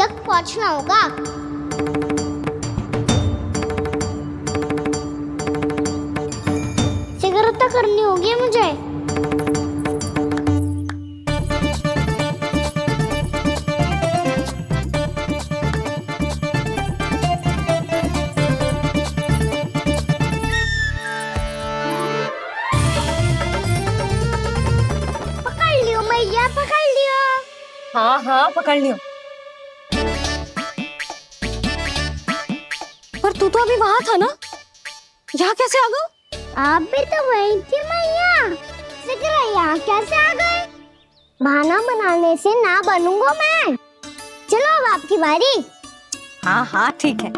तक पहुंचना होगा। सिगरेट तो करनी होगी मुझे। पकड़ लियो मैया, पकड़ लियो। हाँ हाँ पकड़ लियो। पर तू तो अभी वहां था ना, यहाँ कैसे आ गया? आप भी तो वही थी मैया, सिगरा यहाँ कैसे आ गए? बहाना बनाने से ना बनूंगा मैं। चलो अब आपकी बारी। हाँ हाँ ठीक है।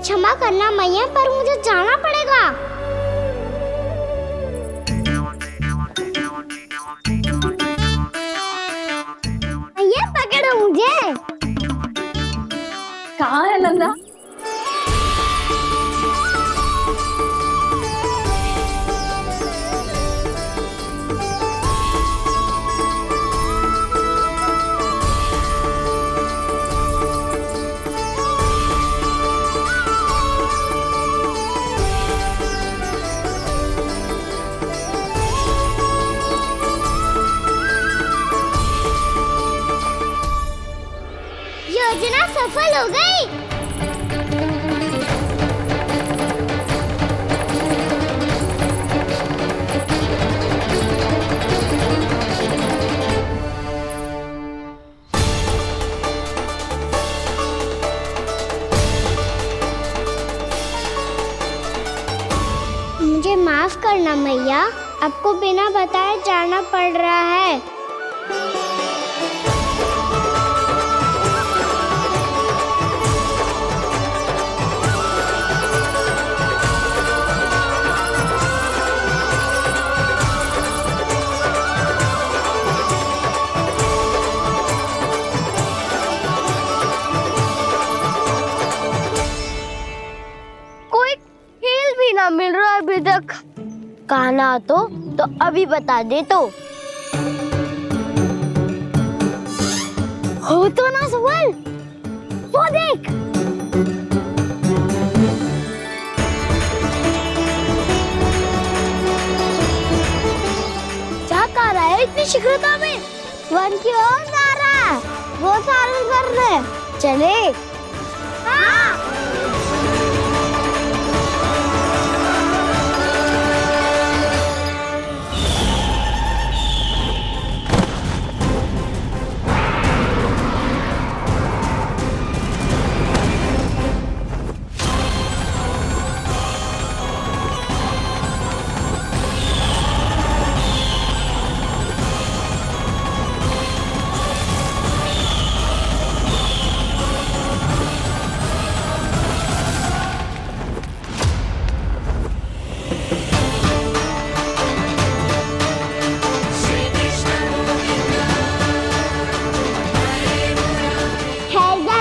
क्षमा करना मैया, पर मुझे जाना पड़ेगा। मैया पकड़ो मुझे। कहाँ है नंदा? योजना सफल हो गई। मुझे माफ करना मैया, आपको बिना बताए जाना पड़ रहा है। कोई खेल भी ना मिल रहा अभी तक। कहना तो अभी बता दे तो। हो तो ना सवाल, वो देख। क्या कर रहा है इतनी शीघ्रता में? वन की ओर जा रहा है, वो सारे कर रहे। चले। हाँ।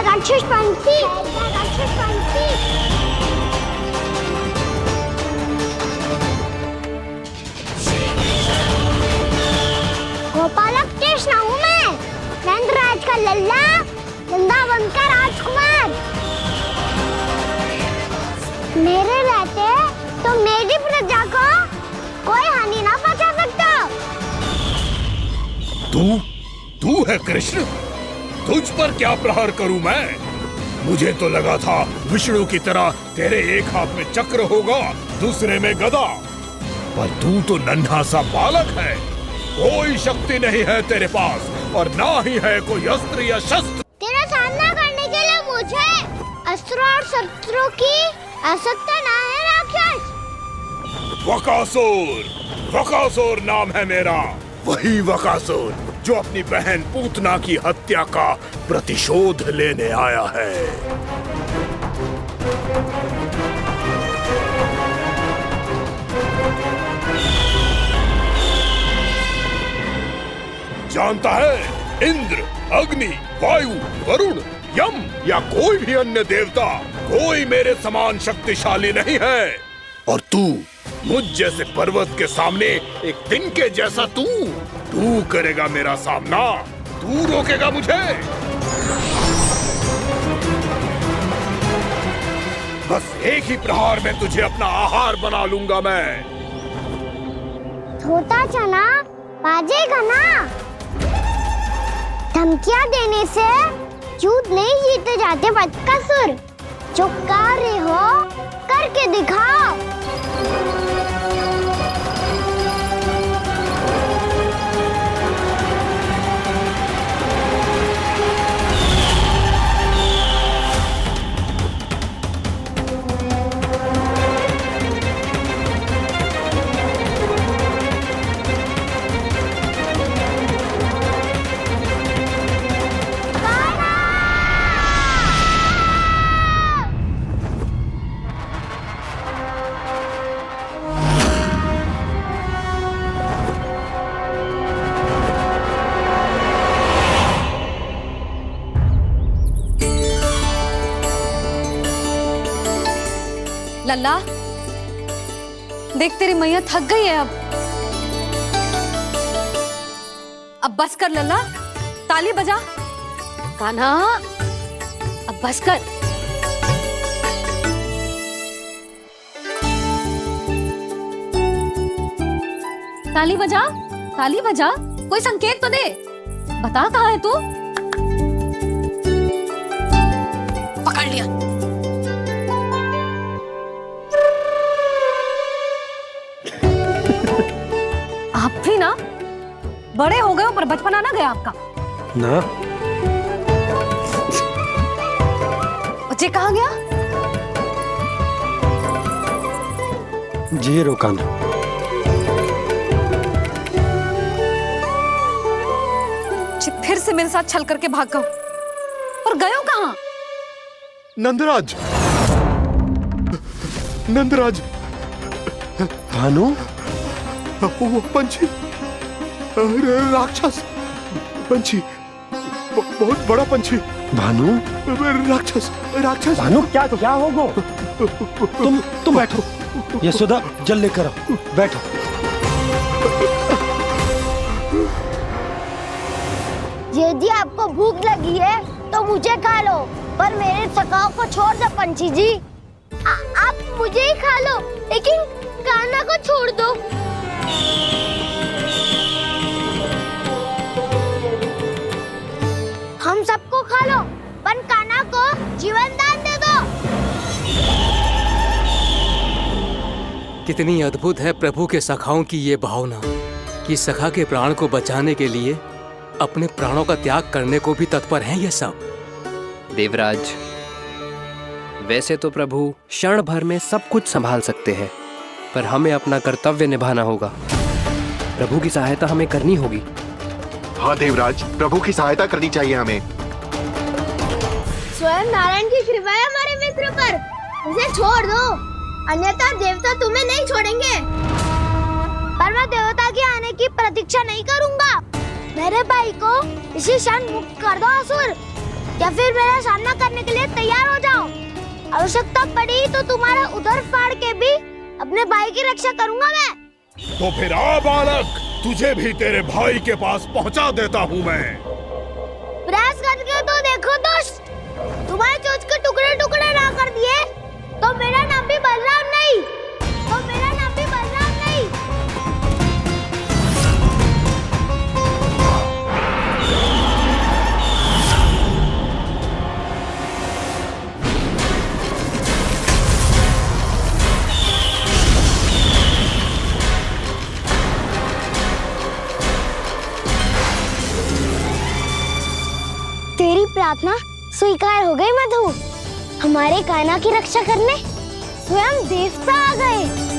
राक्षस पंक्ति, राक्षस पंक्ति। गोपालक कृष्ण हूँ मैं, नंदराज का लल्ला, वृंदावन का राजकुमार। मेरे रहते तो मेरी प्रजा को कोई हानि ना पहुंचा सकता। तू है कृष्ण? तुझ पर क्या प्रहार करूं मैं? मुझे तो लगा था विष्णु की तरह तेरे एक हाथ में चक्र होगा, दूसरे में गदा। पर तू तो नन्हा सा बालक है, कोई शक्ति नहीं है तेरे पास और ना ही है कोई अस्त्र या शस्त्र। तेरा सामना करने के लिए मुझे अस्त्र और शस्त्रों की आवश्यकता ना है राक्षस। वकासुर, वकासुर नाम है मेरा, वही वकासुर जो अपनी बहन पूतना की हत्या का प्रतिशोध लेने आया है। जानता है, इंद्र, अग्नि, वायु, वरुण, यम या कोई भी अन्य देवता कोई मेरे समान शक्तिशाली नहीं है। और तू मुझ जैसे पर्वत के सामने एक तिनके जैसा तू करेगा मेरा सामना? तू रोकेगा मुझे? बस एक ही प्रहार में तुझे अपना आहार बना लूंगा मैं। छोटा चना बाजेगा ना। धमकियां देने से युद्ध नहीं जीते जाते बदकसूर। जो कर रहे हो करके दिखाओ। लल्ला, देख तेरी मैया थक गई है अब बस कर लल्ला, ताली बजा। कान्हा, अब बस कर। ताली बजा, ताली बजा, कोई संकेत तो दे। बता कहाँ है तू? पकड़ लिया। आप भी ना बड़े हो गए हो पर बचपना ना गया आपका ना। बच्चे कहाँ गया? जी रोकान। फिर से मेरे साथ छल करके भाग गए और गए हो कहाँ? नंदराज, नंदराज। भानु, वो पंछी, राक्षस पंछी, बहुत बड़ा पंछी। भानु, राक्षस, राक्षस। भानु क्या होगा? तुम बैठो, यशोदा जल लेकर आओ, बैठो। यदि आपको भूख लगी है तो मुझे खा लो, पर मेरे थकाव को छोड़ दो पंछी जी। आप मुझे ही खा लो, लेकिन कान्हा को छोड़ दो। हम सबको खा लो, पर कान्हा को जीवन दान दे दो। कितनी अद्भुत है प्रभु के सखाओं की ये भावना कि सखा के प्राण को बचाने के लिए अपने प्राणों का त्याग करने को भी तत्पर हैं ये सब। देवराज, वैसे तो प्रभु क्षण भर में सब कुछ संभाल सकते हैं, पर हमें अपना कर्तव्य निभाना होगा। प्रभु की सहायता हमें करनी होगी। हाँ देवराज, प्रभु की सहायता करनी चाहिए हमें। स्वयं नारायण की कृपा है हमारे मित्र पर, उसे छोड़ दो, अन्यथा देवता तुम्हें नहीं छोड़ेंगे। पर मैं देवता के आने की प्रतीक्षा नहीं करूंगा। मेरे भाई को इसी क्षण मुक्त कर दो असुर, या फिर मेरा सामना करने के लिए तैयार हो जाओ। आवश्यकता पड़ी तो तुम्हारा उधर फाड़ के भी अपने भाई की रक्षा करूंगा मैं। तो फिर आ बालक, तुझे भी तेरे भाई के पास पहुंचा देता हूँ मैं। प्रयास करके तो देखो दोस्त, तुम्हारे चोंच के टुकड़े टुकड़े ना कर दिए तो मेरा नाम भी बलराम नहीं, तो मेरा नाम भी बलराम नहीं। तेरी प्रार्थना स्वीकार हो गई मधु। हमारे कान्हा की रक्षा करने स्वयं देवता आ गए।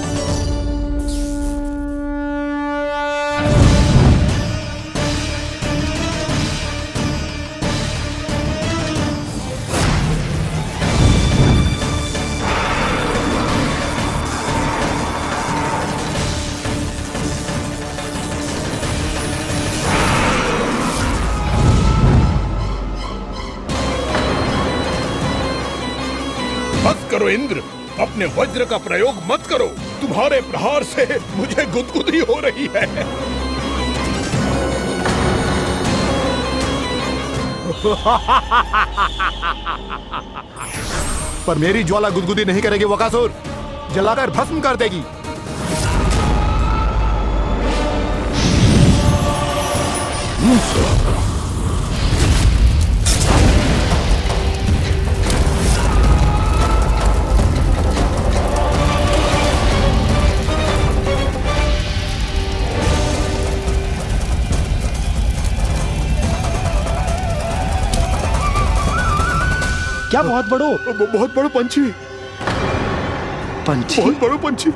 इंद्र, अपने वज्र का प्रयोग मत करो। तुम्हारे प्रहार से मुझे गुदगुदी हो रही है। पर मेरी ज्वाला गुदगुदी नहीं करेगी बकासुर, जलाकर भस्म कर देगी। क्या बहुत बड़ो बहुत बड़ा पंछी, पंछी? बहुत बड़ा पंछी।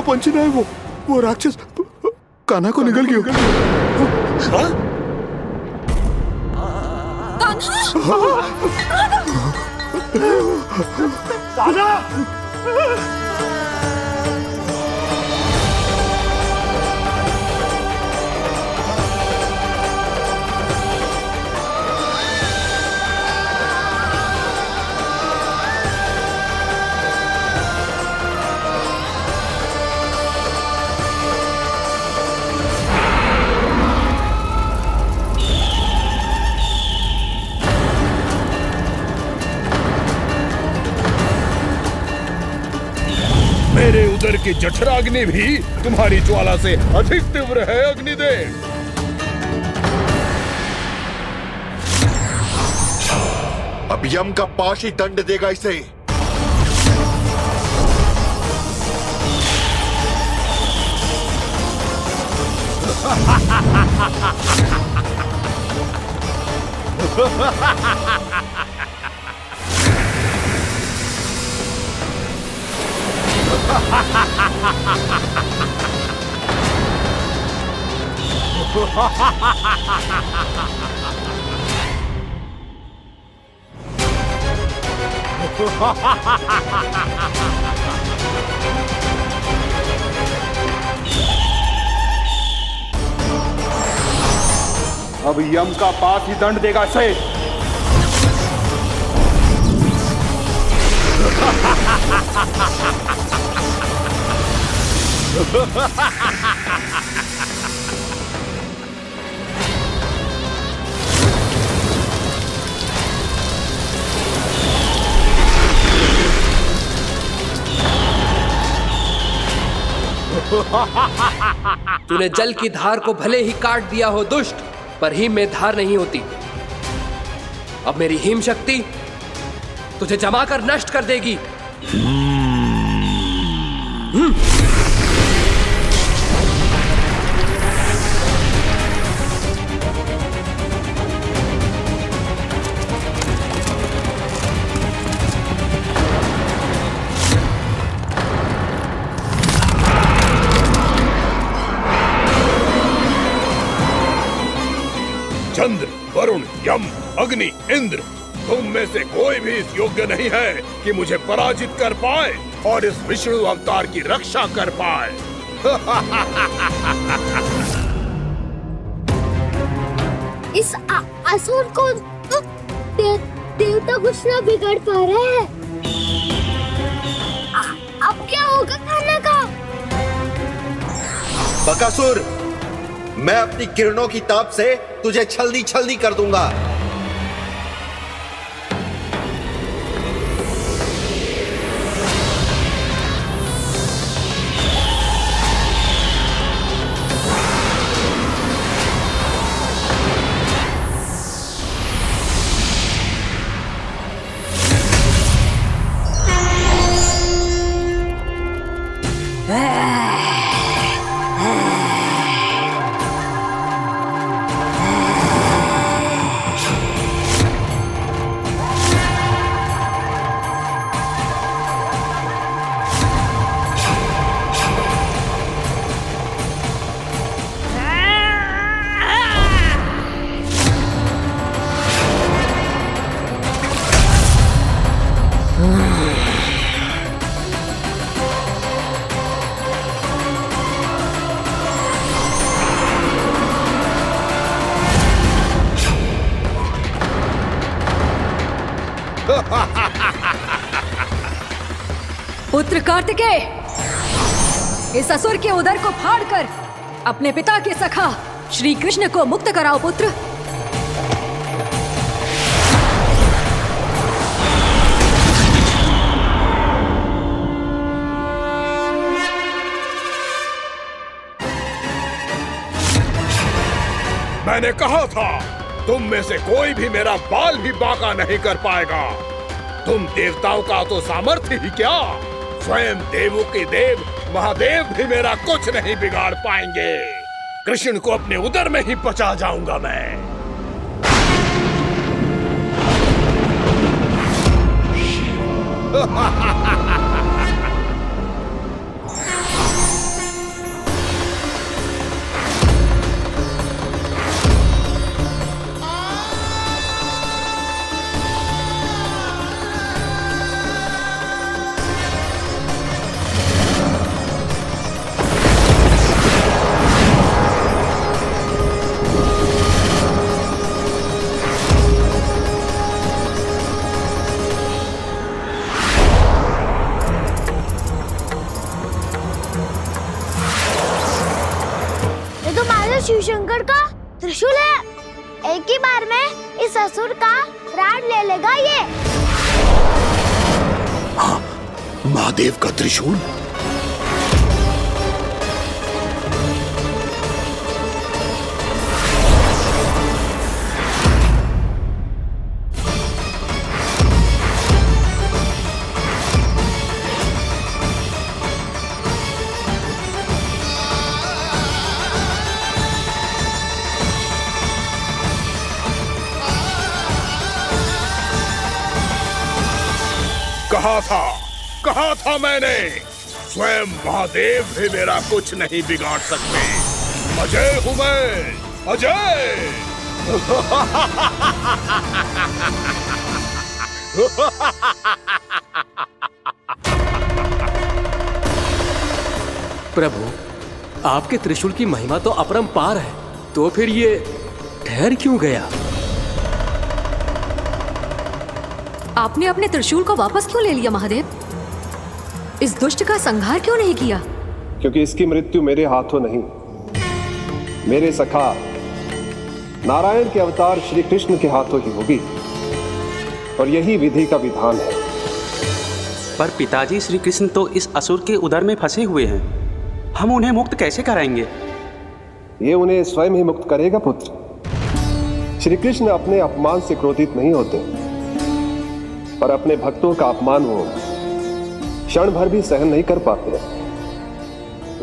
पंछी नहीं, वो राक्षस कान्हा को निगल गया। मेरे उदर की जठराग्नि भी तुम्हारी ज्वाला से अधिक तीव्र है अग्निदेव। अब यम का पाश ही दंड देगा इसे। अब यम का पास ही दंड देगा इसे। तूने जल की धार को भले ही काट दिया हो दुष्ट, पर हिम में धार नहीं होती। अब मेरी हिम शक्ति तुझे जमाकर नष्ट कर देगी। चंद्र, वरुण, यम, अग्नि, इंद्र, तुम में से कोई भी इस योग्य नहीं है कि मुझे पराजित कर पाए और इस विष्णु अवतार की रक्षा कर पाए। इस असुर को देवता कुछ ना बिगाड़ पा रहे हैं। अब क्या होगा खाना का? बकासुर, मैं अपनी किरणों की ताप से तुझे छलनी छलनी कर दूंगा। पुत्र कार्तिकेय, इस असुर के उदर को फाड़कर अपने पिता के सखा श्री कृष्ण को मुक्त कराओ पुत्र। मैंने कहा था तुम में से कोई भी मेरा बाल भी बांका नहीं कर पाएगा। तुम देवताओं का तो सामर्थ्य ही क्या, स्वयं देवों के देव महादेव भी मेरा कुछ नहीं बिगाड़ पाएंगे। कृष्ण को अपने उदर में ही पचा जाऊंगा मैं। शिव शंकर का त्रिशूल है। एक ही बार में इस असुर का प्राण ले लेगा ये। हाँ, महादेव का त्रिशूल। कहा था मैंने, स्वयं महादेव भी मेरा कुछ नहीं बिगाड़ सकते। अजय हूं मैं, अजय। प्रभु, आपके त्रिशूल की महिमा तो अपरंपार है, तो फिर ये ठहर क्यों गया? आपने अपने त्रिशूल को वापस क्यों ले लिया महादेव? इस दुष्ट का संहार क्यों नहीं किया? क्योंकि इसकी मृत्यु मेरे हाथों नहीं, मेरे सखा नारायण के अवतार श्री कृष्ण के हाथों ही होगी, और यही विधि का विधान है। पर पिताजी, श्री कृष्ण तो इस असुर के उदर में फंसे हुए हैं, हम उन्हें मुक्त कैसे कराएंगे? ये उन्हें स्वयं ही मुक्त करेगा पुत्र। श्री कृष्ण अपने अपमान से क्रोधित नहीं होते, पर अपने भक्तों का अपमान वो क्षण भर भी सहन नहीं कर पाते।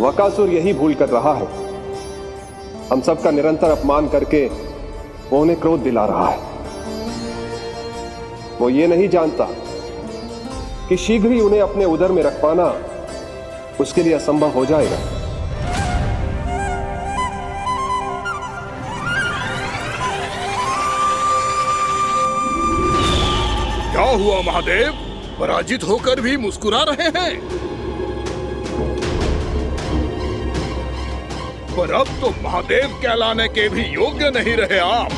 वकासुर यही भूल कर रहा है, हम सबका निरंतर अपमान करके वो उन्हें क्रोध दिला रहा है। वो ये नहीं जानता कि शीघ्र ही उन्हें अपने उदर में रख पाना उसके लिए असंभव हो जाएगा। क्या हुआ महादेव, पराजित होकर भी मुस्कुरा रहे हैं? पर अब तो महादेव कहलाने के भी योग्य नहीं रहे आप।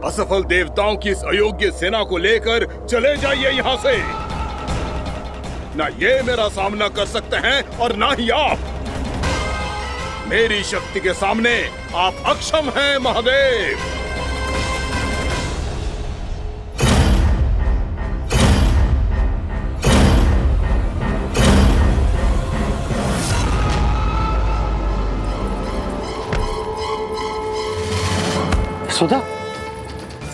असफल देवताओं की इस अयोग्य सेना को लेकर चले जाइए यहाँ से। ना ये मेरा सामना कर सकते हैं और ना ही आप। मेरी शक्ति के सामने आप अक्षम हैं महादेव। सुधा,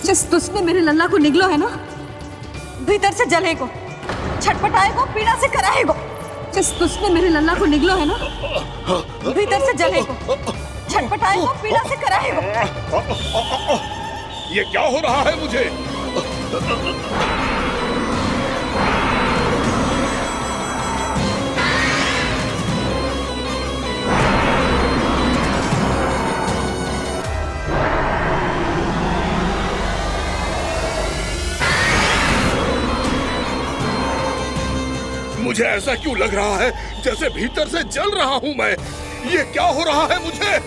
जिस दुष्ट ने मेरे लल्ला को निगलो है ना, भीतर से जलेगो, छटपटाएगो, पीड़ा से कराएगो। जिस दुष्ट ने मेरे लल्ला को निगलो है ना, भीतर से जलेगो, छटपटाएगो, पीड़ा से कराएगो। ये क्या हो रहा है मुझे? मुझे ऐसा क्यों लग रहा है जैसे भीतर से जल रहा हूं मैं। ये क्या हो रहा है मुझे?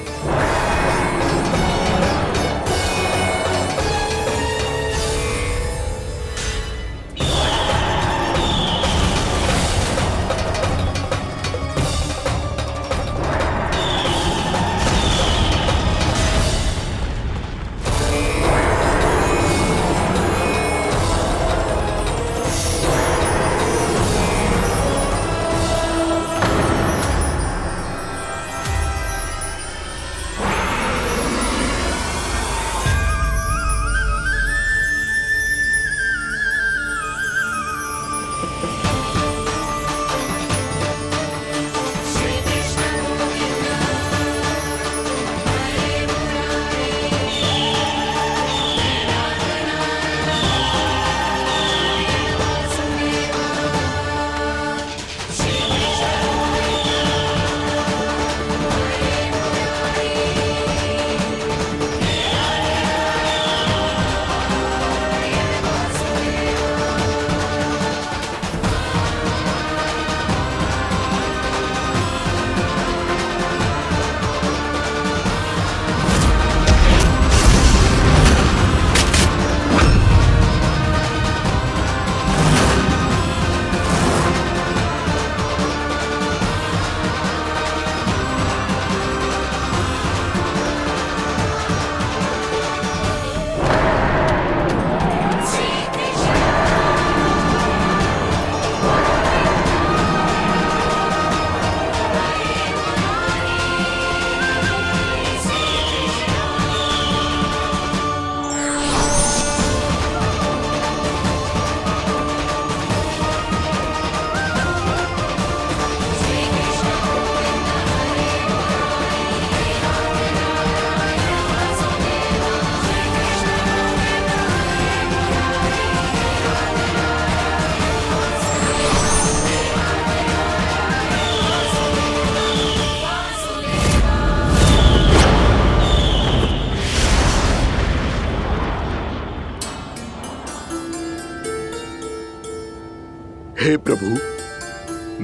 हे प्रभु,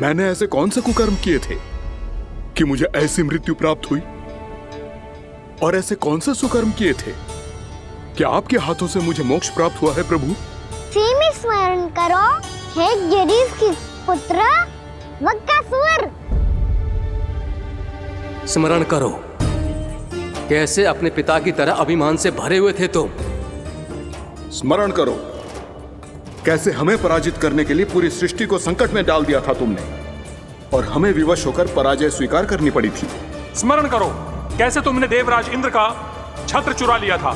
मैंने ऐसे कौन से कुकर्म किए थे कि मुझे ऐसी मृत्यु प्राप्त हुई? और ऐसे कौन से सुकर्म किए थे कि आपके हाथों से मुझे मोक्ष प्राप्त हुआ है प्रभु? सीमी स्मरण करो, हे गिरीश की पुत्र वक्कासुर। स्मरण करो, कैसे अपने पिता की तरह अभिमान से भरे हुए थे तुम। स्मरण करो, कैसे हमें पराजित करने के लिए पूरी सृष्टि को संकट में डाल दिया था तुमने, और हमें विवश होकर पराजय स्वीकार करनी पड़ी थी। स्मरण करो, कैसे तुमने देवराज इंद्र का छत्र चुरा लिया था।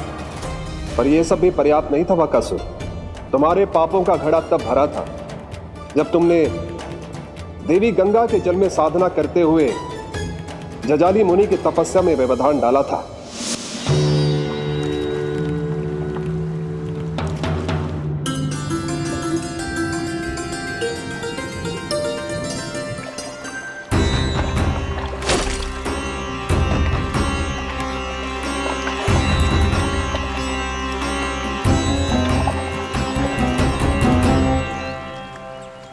पर यह सब भी पर्याप्त नहीं था वक्कासुर। तुम्हारे पापों का घड़ा तब भरा था जब तुमने देवी गंगा के जल में साधना करते हुए जजाली मुनि की तपस्या में व्यवधान डाला था।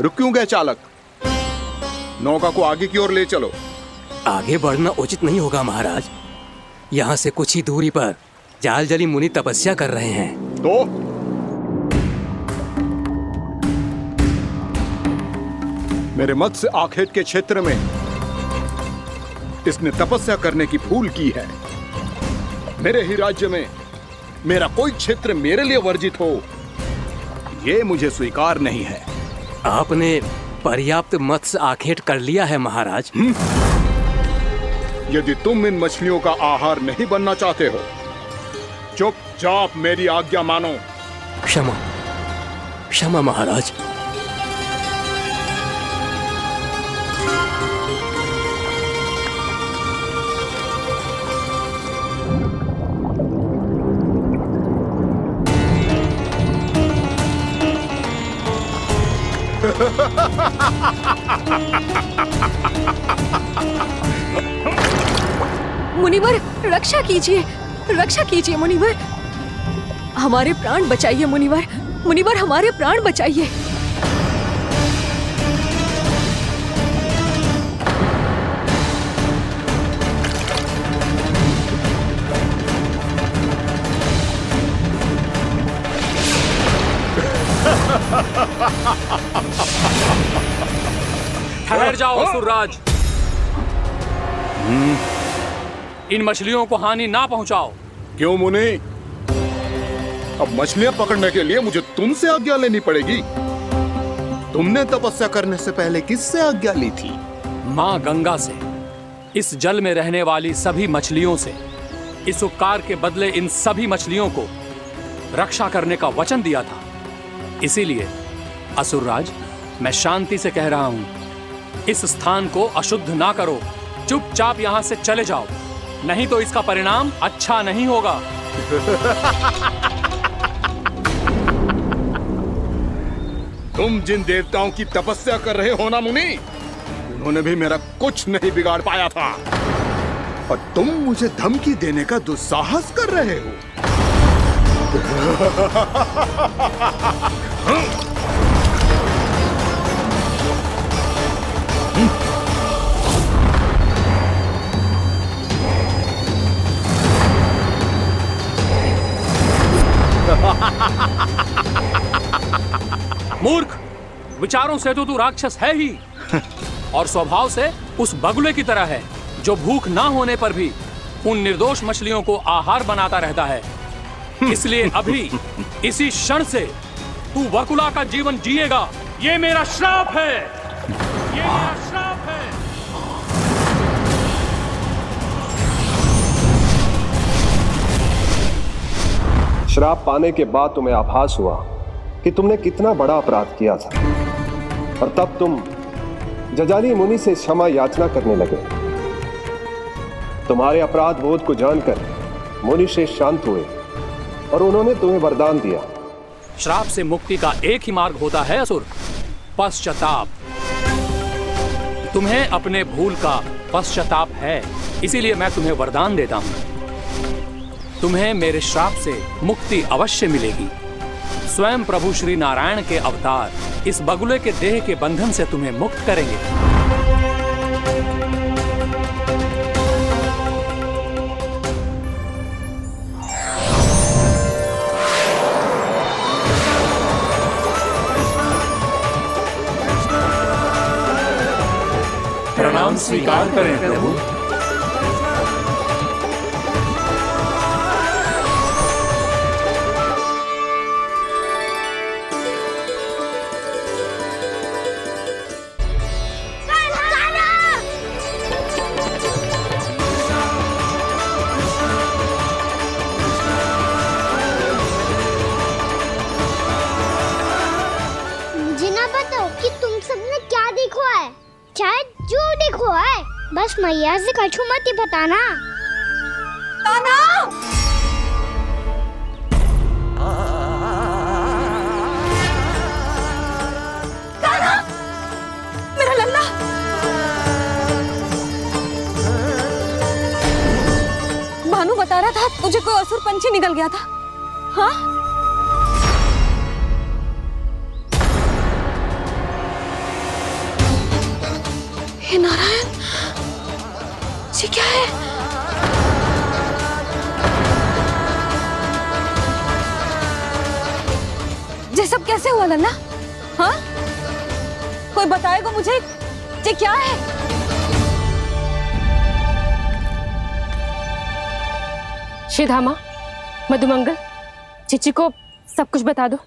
रुक क्यों गए चालक? नौका को आगे की ओर ले चलो। आगे बढ़ना उचित नहीं होगा महाराज। यहाँ से कुछ ही दूरी पर जालजली मुनि तपस्या कर रहे हैं। तो मेरे मत्स्य आखेट के क्षेत्र में इसने तपस्या करने की भूल की है। मेरे ही राज्य में मेरा कोई क्षेत्र मेरे लिए वर्जित हो, यह मुझे स्वीकार नहीं है। आपने पर्याप्त मत्स्य आखेट कर लिया है महाराज। यदि तुम इन मछलियों का आहार नहीं बनना चाहते हो, चुपचाप मेरी आज्ञा मानो। क्षमा, क्षमा महाराज। मुनिवर, रक्षा कीजिए, रक्षा कीजिए मुनिवर। हमारे प्राण बचाइए मुनिवर, मुनिवर हमारे प्राण बचाइए। ठहर जाओ असुरराज। इन मछलियों को हानि ना पहुंचाओ। क्यों मुनि? अब मछलियां पकड़ने के लिए मुझे तुमसे आज्ञा लेनी पड़ेगी। तुमने तपस्या करने से पहले किससे आज्ञा ली थी? मां गंगा से, इस जल में रहने वाली सभी मछलियों से। इस उपकार के बदले इन सभी मछलियों को रक्षा करने का वचन दिया था। इसीलिए असुरराज, मैं शांति से कह रहा हूं, इस स्थान को अशुद्ध ना करो। चुपचाप यहां से चले जाओ, नहीं तो इसका परिणाम अच्छा नहीं होगा। तुम जिन देवताओं की तपस्या कर रहे हो ना मुनि, उन्होंने भी मेरा कुछ नहीं बिगाड़ पाया था, और तुम मुझे धमकी देने का दुस्साहस कर रहे हो। मूर्ख, विचारों से तो तू राक्षस है ही, और स्वभाव से उस बगुले की तरह है जो भूख ना होने पर भी उन निर्दोष मछलियों को आहार बनाता रहता है। इसलिए अभी इसी क्षण से तू वकुला का जीवन जिएगा। ये मेरा श्राप है, ये मेरा श्राप है। श्राप पाने के बाद तुम्हें आभास हुआ कि तुमने कितना बड़ा अपराध किया था, और तब तुम जजाली मुनि से क्षमा याचना करने लगे। तुम्हारे अपराध बोध को जानकर मुनि श्रेष्ठ शांत हुए और उन्होंने तुम्हें वरदान दिया। श्राप से मुक्ति का एक ही मार्ग होता है असुर, पश्चाताप। तुम्हें अपने भूल का पश्चाताप है, इसीलिए मैं तुम्हें वरदान देता हूं। तुम्हें मेरे श्राप से मुक्ति अवश्य मिलेगी। स्वयं प्रभु श्री नारायण के अवतार इस बगुले के देह के बंधन से तुम्हें मुक्त करेंगे। प्रणाम स्वीकार करें प्रभु। मुझे ना बताओ कि तुम सबने क्या देखा है, शायद जो देखो है, बस मैया से कछु मत ही बताना। कान्हा! कान्हा! मेरा लल्ला! भानु बता रहा था तुझे कोई असुर पंछी निकल गया था। हाँ? हे नारायण, ये क्या है? ये सब कैसे हुआ लल्ला? हाँ? कोई बताएगा मुझे ये क्या है? श्रीधामा, मधुमंगल, चिची को सब कुछ बता दो।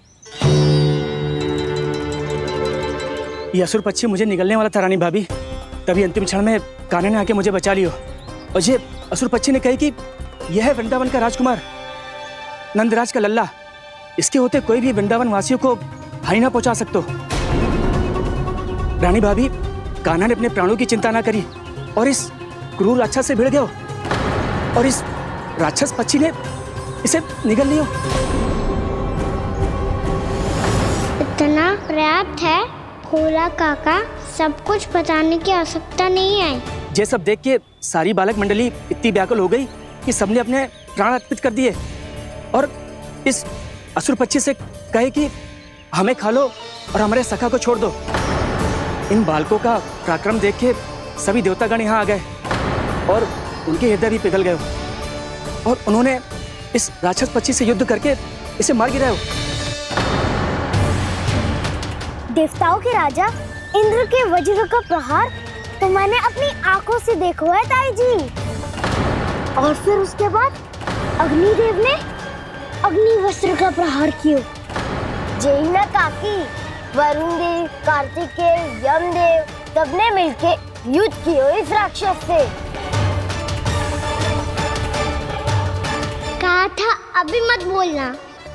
ये असुर पक्षी मुझे निगलने वाला था रानी भाभी, तभी अंतिम क्षण में कान्हा ने आके मुझे बचा लियो। और ये असुर पक्षी ने कही कि यह है वृंदावन का राजकुमार, नंदराज का लल्ला। इसके होते कोई भी वृंदावन वासियों को हानि ना पहुंचा सकते। रानी भाभी, कान्हा ने अपने प्राणों की चिंता ना करी और इस क्रूर राक्षस से भिड़ गयो, और इस राक्षस पक्षी ने इसे निगल लियो। इतना पर्याप्त है भोला काका, सब कुछ बताने की आवश्यकता नहीं है। ये सब देख के सारी बालक मंडली इतनी व्याकुल हो गई कि सबने अपने प्राण अर्पित कर दिए, और इस असुर पक्षी से कहे कि हमें खा लो और हमारे सखा को छोड़ दो। इन बालकों का पराक्रम देख के सभी देवतागण यहाँ आ गए और उनके हृदय भी पिघल गए, और उन्होंने इस राक्षस पक्षी से युद्ध करके इसे मार गिराया। देवताओं के राजा इंद्र के वज्र का प्रहार तो मैंने अपनी आंखों से देखा है ताई जी, और फिर उसके बाद अग्निदेव ने अग्निवस्त्र का प्रहार किया। जय ना काकी, वरुण देव, कार्तिकेय, यमदेव सबने मिलके युद्ध किया इस राक्षस से। कहा था अभी मत बोलना।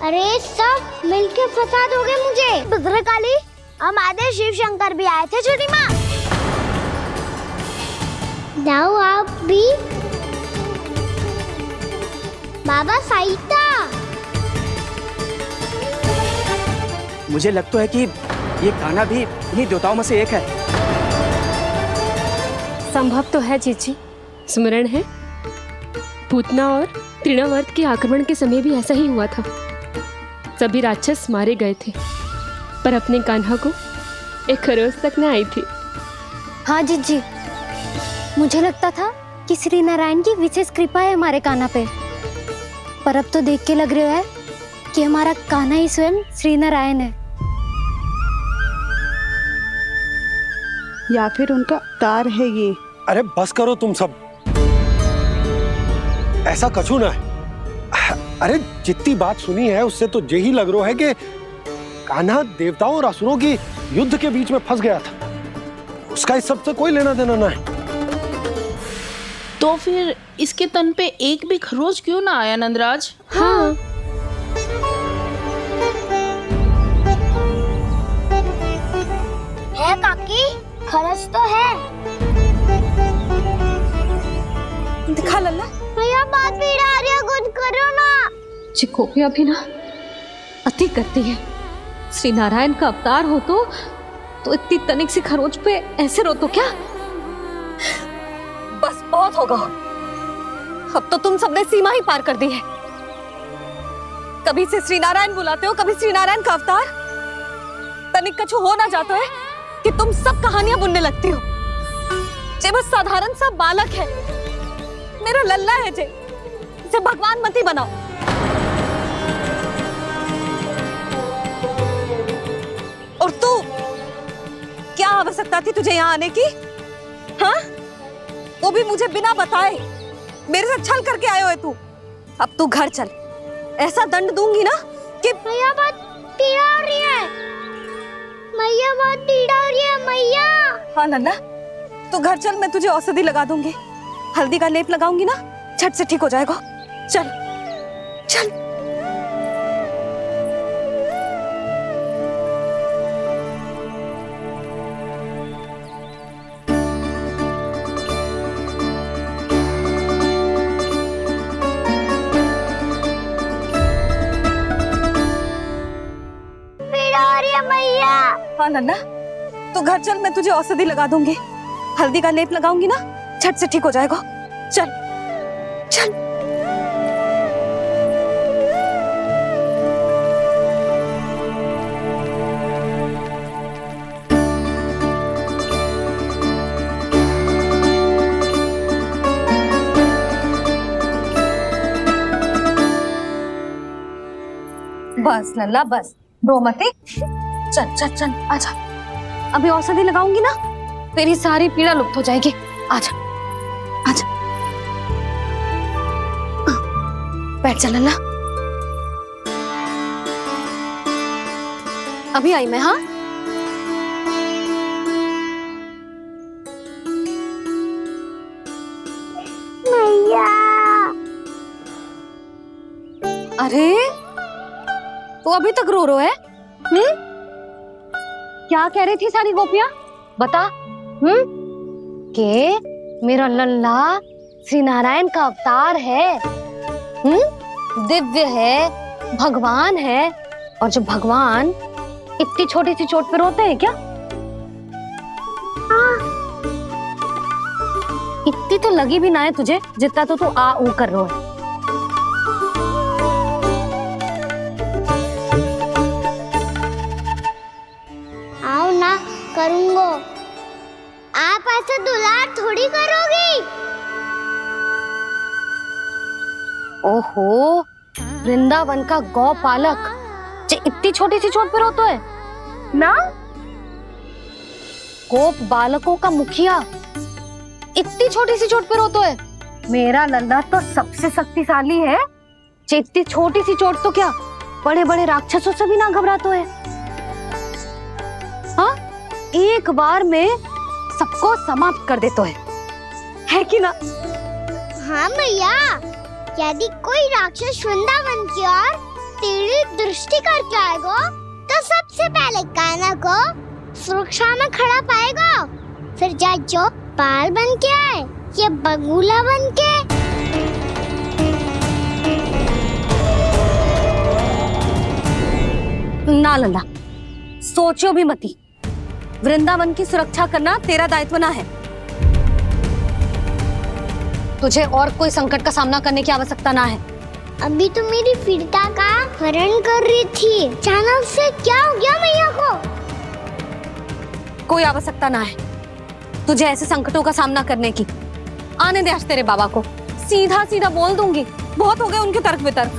अरे सब मिलके फंसा दोगे मुझे। भद्रकाली, हमारे शिव शंकर भी आए थे छोटी माँ। जाओ आप भी। बाबा साईता। मुझे लगता है कि ये कान्हा भी इन्हीं देवताओं में से एक है। संभव तो है जीजी। स्मरण है, पूतना और तृणावर्त के आक्रमण के समय भी ऐसा ही हुआ था। सभी राक्षस मारे गए थे, पर अपने कान्हा को एक खरोच तक न आई थी। हाँ जीजी, मुझे लगता था कि श्री नारायण की विशेष कृपा है हमारे कान्हा पे, पर अब तो देख के लग रहा है कि हमारा कान्हा ही स्वयं श्री नारायण है। या फिर उनका अवतार है ये। अरे बस करो तुम सब, ऐसा कछु ना है। अरे जितनी बात सुनी है उससे तो यही लग रहा है कि कान्हा देवताओं और असुरों की युद्ध के बीच में फंस गया था। उसका इस सब से कोई लेना देना ना है। तो फिर इसके तन पे एक भी खरोच क्यों ना आया नंदराज? हाँ, है काकी, खरच तो है। दिखा लल्ला। भैया बात पीड़ा आ रही है, कुछ करो ना। जी गोपियां भी ना अति करती है। श्री नारायण का अवतार हो तो इतनी तनिक सी खरोच पे ऐसे रो तो क्या? बस बहुत होगा। अब तो तुम सबने सीमा ही पार कर दी है। कभी से श्री नारायण बुलाते हो, कभी श्री नारायण का अवतार। तनिक कछु हो ना जाता है कि तुम सब कहानियां बुनने लगती हो। जे बस साधारण सा बालक है, मेरा लल्ला है जे, इसे भगवान मत ही बनाओ। और तू, क्या आवश्यकता थी तुझे यहाँ आने की? हाँ, वो भी मुझे बिना बताए। मेरे से छल करके आयो है तू। अब तू घर चल, ऐसा दंड दूंगी ना कि मैया बहुत पीड़ा हो रही है। मैया बहुत पीड़ा हो रही है मैया। हाँ नन्ना, तू घर चल, मैं तुझे औषधि लगा दूंगी। हल्दी का लेप लगाऊंगी ना, झट से ठीक हो जाएगा। चल चल। हाँ नन्ना, तू घर चल, मैं तुझे औषधि लगा दूंगी। हल्दी का लेप लगाऊंगी ना, झट से ठीक हो जाएगा। चल चल। बस लल्ला बस, रो मत। चल चल चल, आजा। अभी औषधि लगाऊंगी ना, तेरी सारी पीड़ा लुप्त हो जाएगी। आजा आजा, बैठ जा लल्ला। अभी आई मैं। हाँ, मैया। अरे तू अभी तक रो है? क्या कह रही थी सारी गोपियां? बता। के मेरा लल्ला श्री नारायण का अवतार है। दिव्य है, भगवान है। और जो भगवान इतनी छोटी सी चोट पे रोते हैं क्या? इतनी तो लगी भी ना है तुझे, जितना तो तू आ ऊ कर रहा है। आओ ना, करूंगो। आप ऐसे दुलार थोड़ी करोगी। ओहो, वृंदावन का गौपालक जो इतनी छोटी सी चोट पे रोता है ना? गोप बालकों का मुखिया इतनी छोटी सी चोट पे रोता है? मेरा लल्ला तो सबसे शक्तिशाली है। जो इतनी छोटी सी चोट तो क्या बड़े बड़े राक्षसों से भी ना घबराता है। हाँ, एक बार में सबको समाप्त कर देता है कि ना? हाँ मैया, यदि कोई राक्षस वृंदावन की ओर टेढ़ी दृष्टि करके आएगा तो सबसे पहले कान्हा को सुरक्षा में खड़ा पाएगा। फिर जा जो बाल बन के आए या बगुला बन के। ना लल्ला, सोचो भी मती। वृंदावन की सुरक्षा करना तेरा दायित्व ना है। तुझे और कोई संकट का सामना करने की आवश्यकता ना है। अभी तो मेरी पीड़िता का हरण कर रही थी, अचानक से क्या हो गया मैया को? कोई आवश्यकता ना है तुझे ऐसे संकटों का सामना करने की। आने दे आज तेरे बाबा को, सीधा सीधा बोल दूंगी। बहुत हो गए उनके तर्क वितर्क।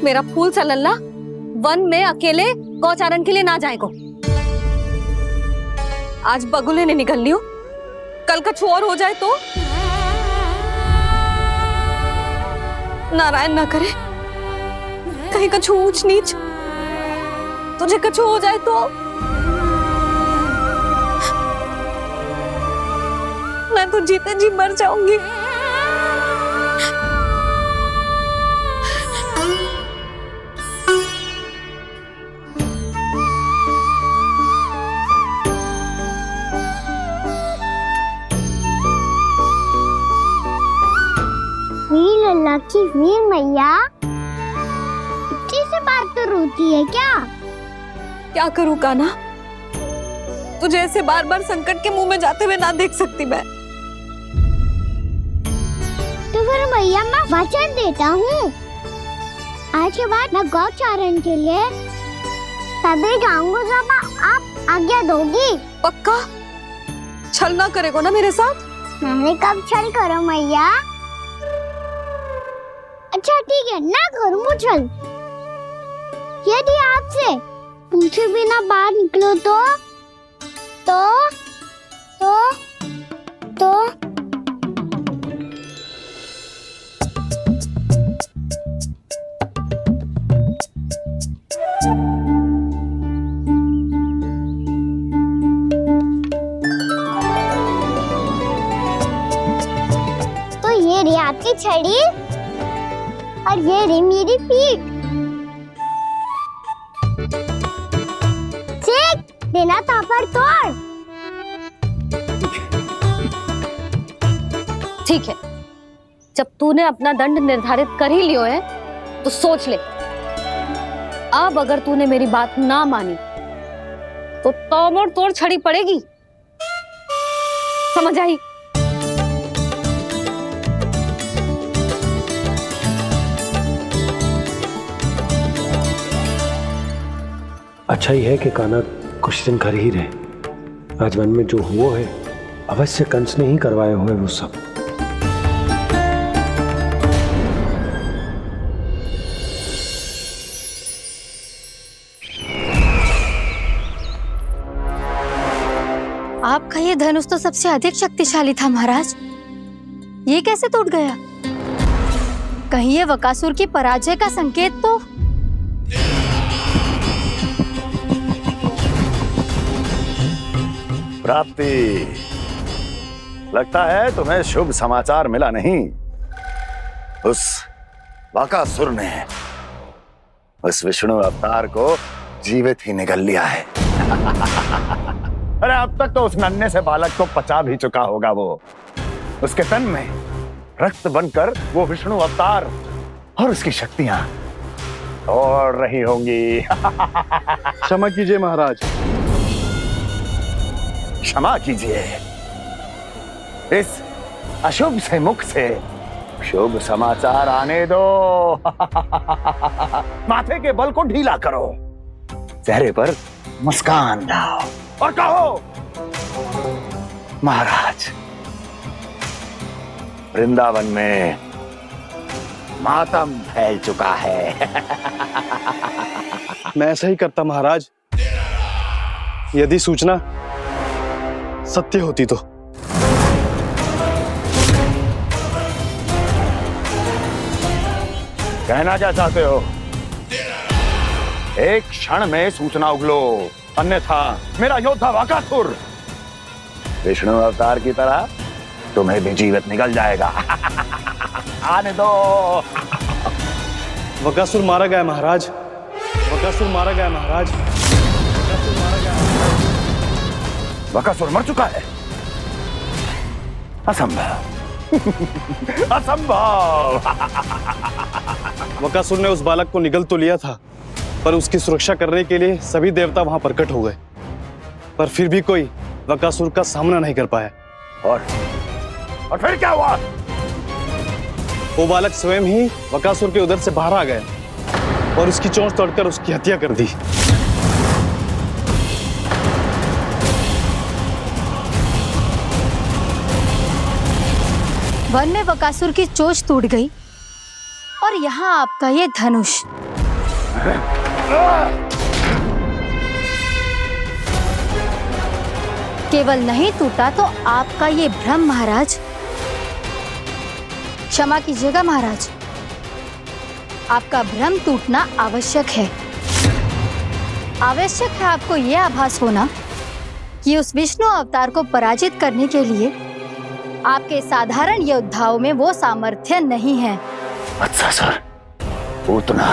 मेरा फूल सा लल्ला वन में अकेले गौचारण के लिए ना जाए को। आज बगुले ने निकल लियो, कल कछु और हो जाए तो नारायण ना करे, कहीं कछु ऊंच नीच तुझे कछु हो जाए तो मैं तो जीते जी मर जाऊंगी। वीर लल्ला की वीर मैया इतनी से बात तो रोती है क्या? क्या करूं कान्हा, तुझे ऐसे बार बार संकट के मुंह में जाते हुए ना देख सकती मैं। तो फिर मैया मैं वचन देता हूँ, आज के बाद मैं गौचारण के लिए तभी जाऊंगा जब आप आज्ञा दोगी। पक्का? छल ना करेगो ना मेरे साथ? मैंने कब छल करो मैया? अच्छा ठीक है, ना करूँ छल। यदि आपसे पूछे बिना बाहर निकलो तो ये रही आपकी छड़ी और ये रही मेरी पीठ। देना तापर तोड़। ठीक है, जब तूने अपना दंड निर्धारित कर ही लियो है तो सोच ले, अब अगर तूने मेरी बात ना मानी तो तोड़ तोड़ छड़ी पड़ेगी। समझ आई? अच्छा ही है कि कान्हा कुछ दिन घर ही रहे। आज वन में जो हुआ है अवश्य कंस ने ही करवाए हुए वो सब। आपका ये धनुष तो सबसे अधिक शक्तिशाली था महाराज, ये कैसे टूट गया? कहीं ये बकासुर की पराजय का संकेत तो? प्राप्ति, लगता है तुम्हें शुभ समाचार मिला नहीं। उस बकासुर ने उस विष्णु अवतार को जीवित ही निगल लिया है। अरे अब तक तो उस नन्हे से बालक को पचा भी चुका होगा वो। उसके तन में रक्त बनकर वो विष्णु अवतार और उसकी शक्तियां दौड़ रही होंगी। क्षमा कीजिए महाराज। क्षमा कीजिए, इस अशुभ से मुख से शुभ समाचार आने दो। माथे के बल को ढीला करो, चेहरे पर मुस्कान लाओ और कहो, महाराज, वृंदावन में मातम फैल चुका है। मैं ऐसा ही करता महाराज, यदि सूचना सत्य होती तो। कहना क्या चाहते हो? एक क्षण में सूचना उगलो, अन्यथा मेरा योद्धा बकासुर विष्णु अवतार की तरह तुम्हें भी जीवित निकल जाएगा। आने दो। बकासुर मारा गया महाराज, बकासुर मारा गया महाराज। बकासुर मारा गया। बकासुर मर चुका है? असंभव। असंभव। बकासुर ने उस बालक को निगल तो लिया था, पर उसकी सुरक्षा करने के लिए सभी देवता वहां प्रकट हो गए, पर फिर भी कोई बकासुर का सामना नहीं कर पाया। और फिर क्या हुआ? वो बालक स्वयं ही बकासुर के उदर से बाहर आ गया और उसकी चोंच तोड़कर उसकी हत्या कर दी। वन में बकासुर की चोंच टूट गई और यहाँ आपका ये धनुष। केवल नहीं टूटा तो आपका ये भ्रम महाराज। क्षमा कीजिएगा महाराज, आपका भ्रम टूटना आवश्यक है। आवश्यक है आपको यह आभास होना कि उस विष्णु अवतार को पराजित करने के लिए आपके साधारण योद्धाओं में वो सामर्थ्य नहीं है। अच्छा सर, पूतना,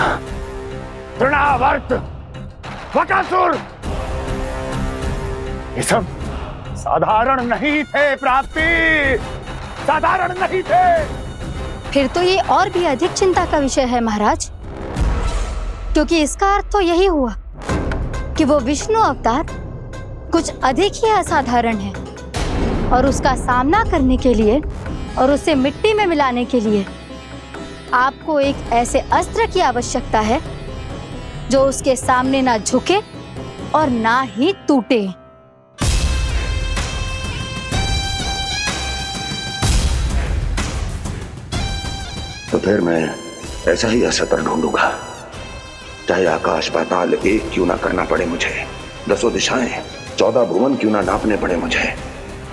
तृणावर्त, बकासुर, ये सब साधारण नहीं थे प्राप्ति, साधारण नहीं थे। फिर तो ये और भी अधिक चिंता का विषय है महाराज, क्योंकि इसका अर्थ तो यही हुआ कि वो विष्णु अवतार कुछ अधिक ही असाधारण है और उसका सामना करने के लिए और उसे मिट्टी में मिलाने के लिए आपको एक ऐसे अस्त्र की आवश्यकता है जो उसके सामने ना झुके और ना ही टूटे। तो फिर मैं ऐसा ही अस्त्र ढूंढूंगा, चाहे आकाश पाताल एक क्यों ना करना पड़े मुझे, 10 दिशाएं 14 भुवन क्यों ना नापने पड़े मुझे,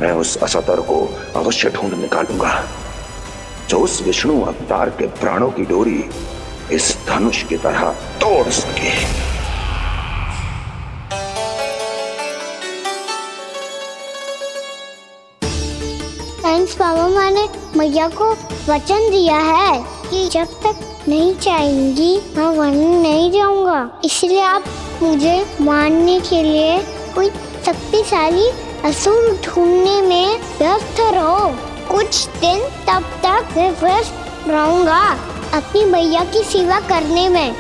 मैं उस अस्त्र को अवश्य ढूंढ निकालूंगा जो उस विष्णु अवतार के प्राणों की डोरी इस धनुष की तरह तोड़ सके। थैंक्स बाबा, मैंने मैया को वचन दिया है कि जब तक नहीं चाहेंगी मैं वन नहीं जाऊंगा, इसलिए आप मुझे मारने के लिए कोई शक्तिशाली असुर ढूंढने में व्यस्त रहो। कुछ दिन तब तक मैं व्यस्त रहूंगा अपनी मैया की सेवा करने में।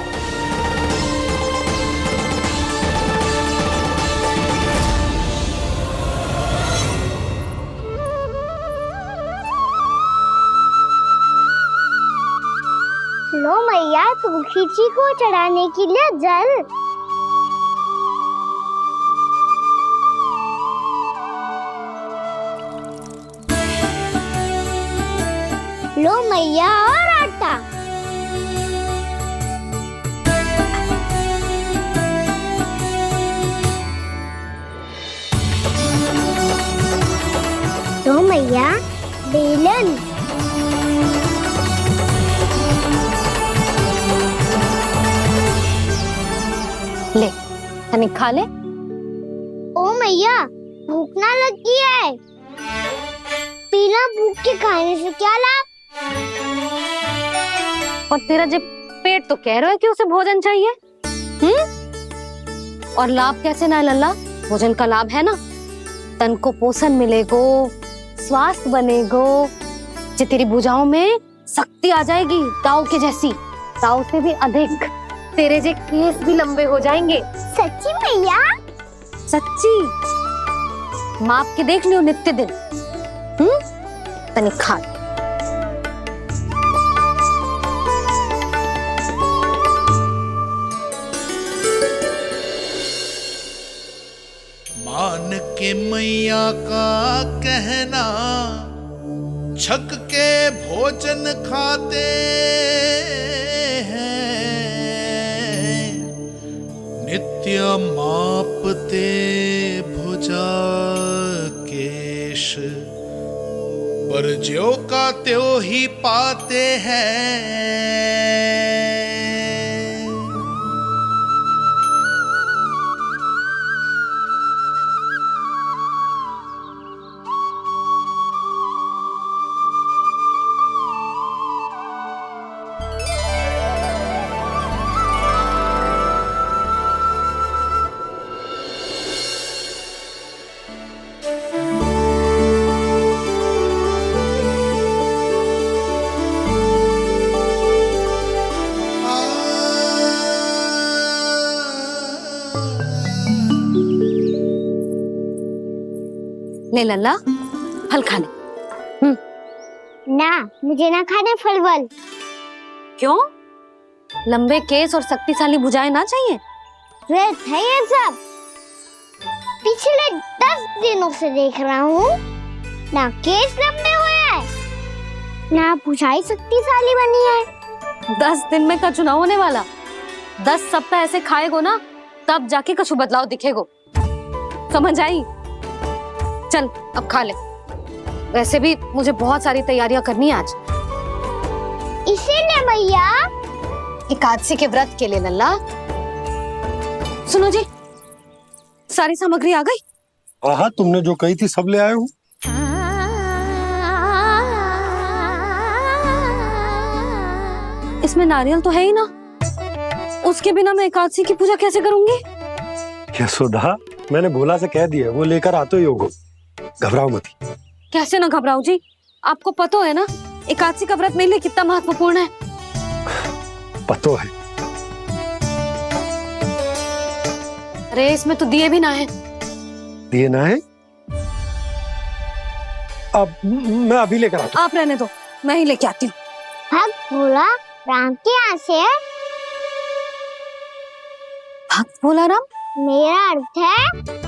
लो मैया, तुलसी जी को चढ़ाने के लिए जल। लो मैया, और आटा। लो मैया, बेलन। ले, तनिक खा ले। ओ मैया, भूख ना लगी है। बिना भूख के खाने से क्या लाभ? और तेरा जब पेट तो कह रहा है कि उसे भोजन चाहिए, और लाभ कैसे ना लल्ला? भोजन का लाभ है ना, तन को पोषण मिलेगो, स्वास्थ्य बनेगो, जो तेरी भुजाओं में शक्ति आ जाएगी, ताऊ के जैसी, ताऊ से भी अधिक। तेरे जे केस भी लंबे हो जाएंगे। सच्ची मैया? सच्ची। माप के देख लियो नित्य दिन। तनिक खा। मान के मैया का कहना, छक के भोजन खाते हैं, नित्य मापते भुजा केश, पर ज्यों का त्यों ही पाते हैं। ले लल्ला, फल खा ले। ना, मुझे ना खाने फल वल। क्यों? लंबे केस और शक्तिशाली भुजाएं ना चाहिए? व्यर्थ है ये सब। पिछले 10 दिनों से देख रहा हूँ, ना केस लंबे हुए हैं, ना भुजाएं शक्तिशाली बनी है। 10 दिन में का चुनाव होने वाला। 10 सप्ताह ऐसे खाएगो ना, तब जाके कुछ बदलाव दिखेगो। समझ आई? चल अब खा ले। वैसे भी मुझे बहुत सारी तैयारियां करनी है आज। इसीलिए भैया एकादशी के व्रत के लिए लल्ला। सुनो जी, सारी सामग्री आ गई? हाँ, तुमने जो कही थी सब ले आए हूँ। इसमें नारियल तो है ही ना, उसके बिना मैं एकादशी की पूजा कैसे करूंगी? यशोदा, मैंने भोला से कह दिया, वो लेकर आते ही होगा। घबराओ मत। कैसे ना घबराओ जी, आपको पता है ना एकादशी का व्रत मेरे लिए कितना महत्वपूर्ण है। पता है। अरे इसमें तो दिए भी ना है। दिए ना है? अब मैं अभी लेकर आता हूँ। आप रहने दो, मैं ही लेके आती हूँ। भक्त भोला राम के यहाँ से है। भक्त भोला राम? मेरा अर्थ है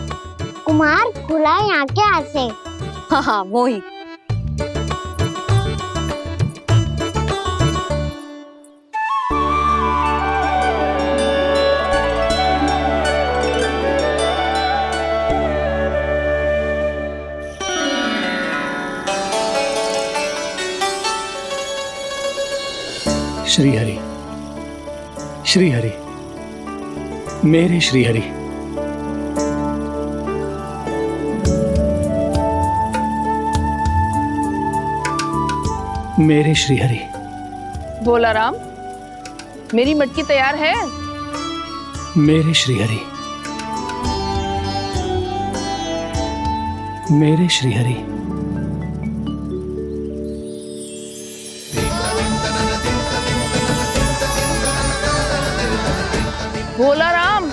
कुमार भोला यहाँ के यहाँ से। हाँ हाँ, वो ही। श्री हरि, श्री हरि, मेरे श्री हरि। मेरे श्री हरि। भोला राम, मेरी मटकी तैयार है? मेरे श्री हरि, मेरे श्री हरि। भोला राम,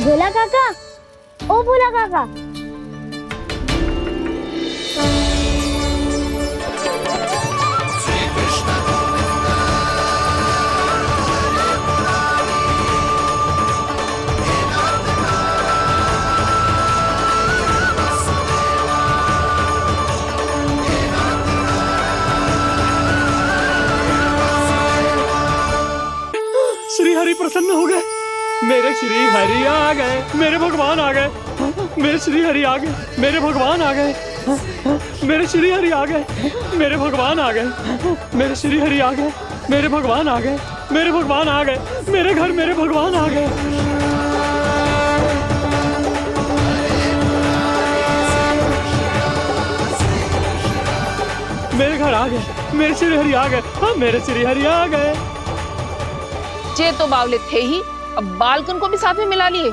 भोला काका, ओ भोला काका। श्री हरि प्रसन्न हो गए। मेरे श्री हरि आ गए, मेरे भगवान आ गए। मेरे श्री हरि आ गए, मेरे भगवान आ गए। मेरे श्री हरि आ गए, मेरे भगवान आ गए। मेरे श्री हरि आ गए, मेरे भगवान आ गए। मेरे भगवान आ गए, मेरे घर मेरे भगवान आ गए। मेरे घर आ गए, मेरे श्री हरि आ गए। हाँ, मेरे श्री हरि आ गए। जे तो बावले थे ही, अब बालकन को भी साथ में मिला लिए।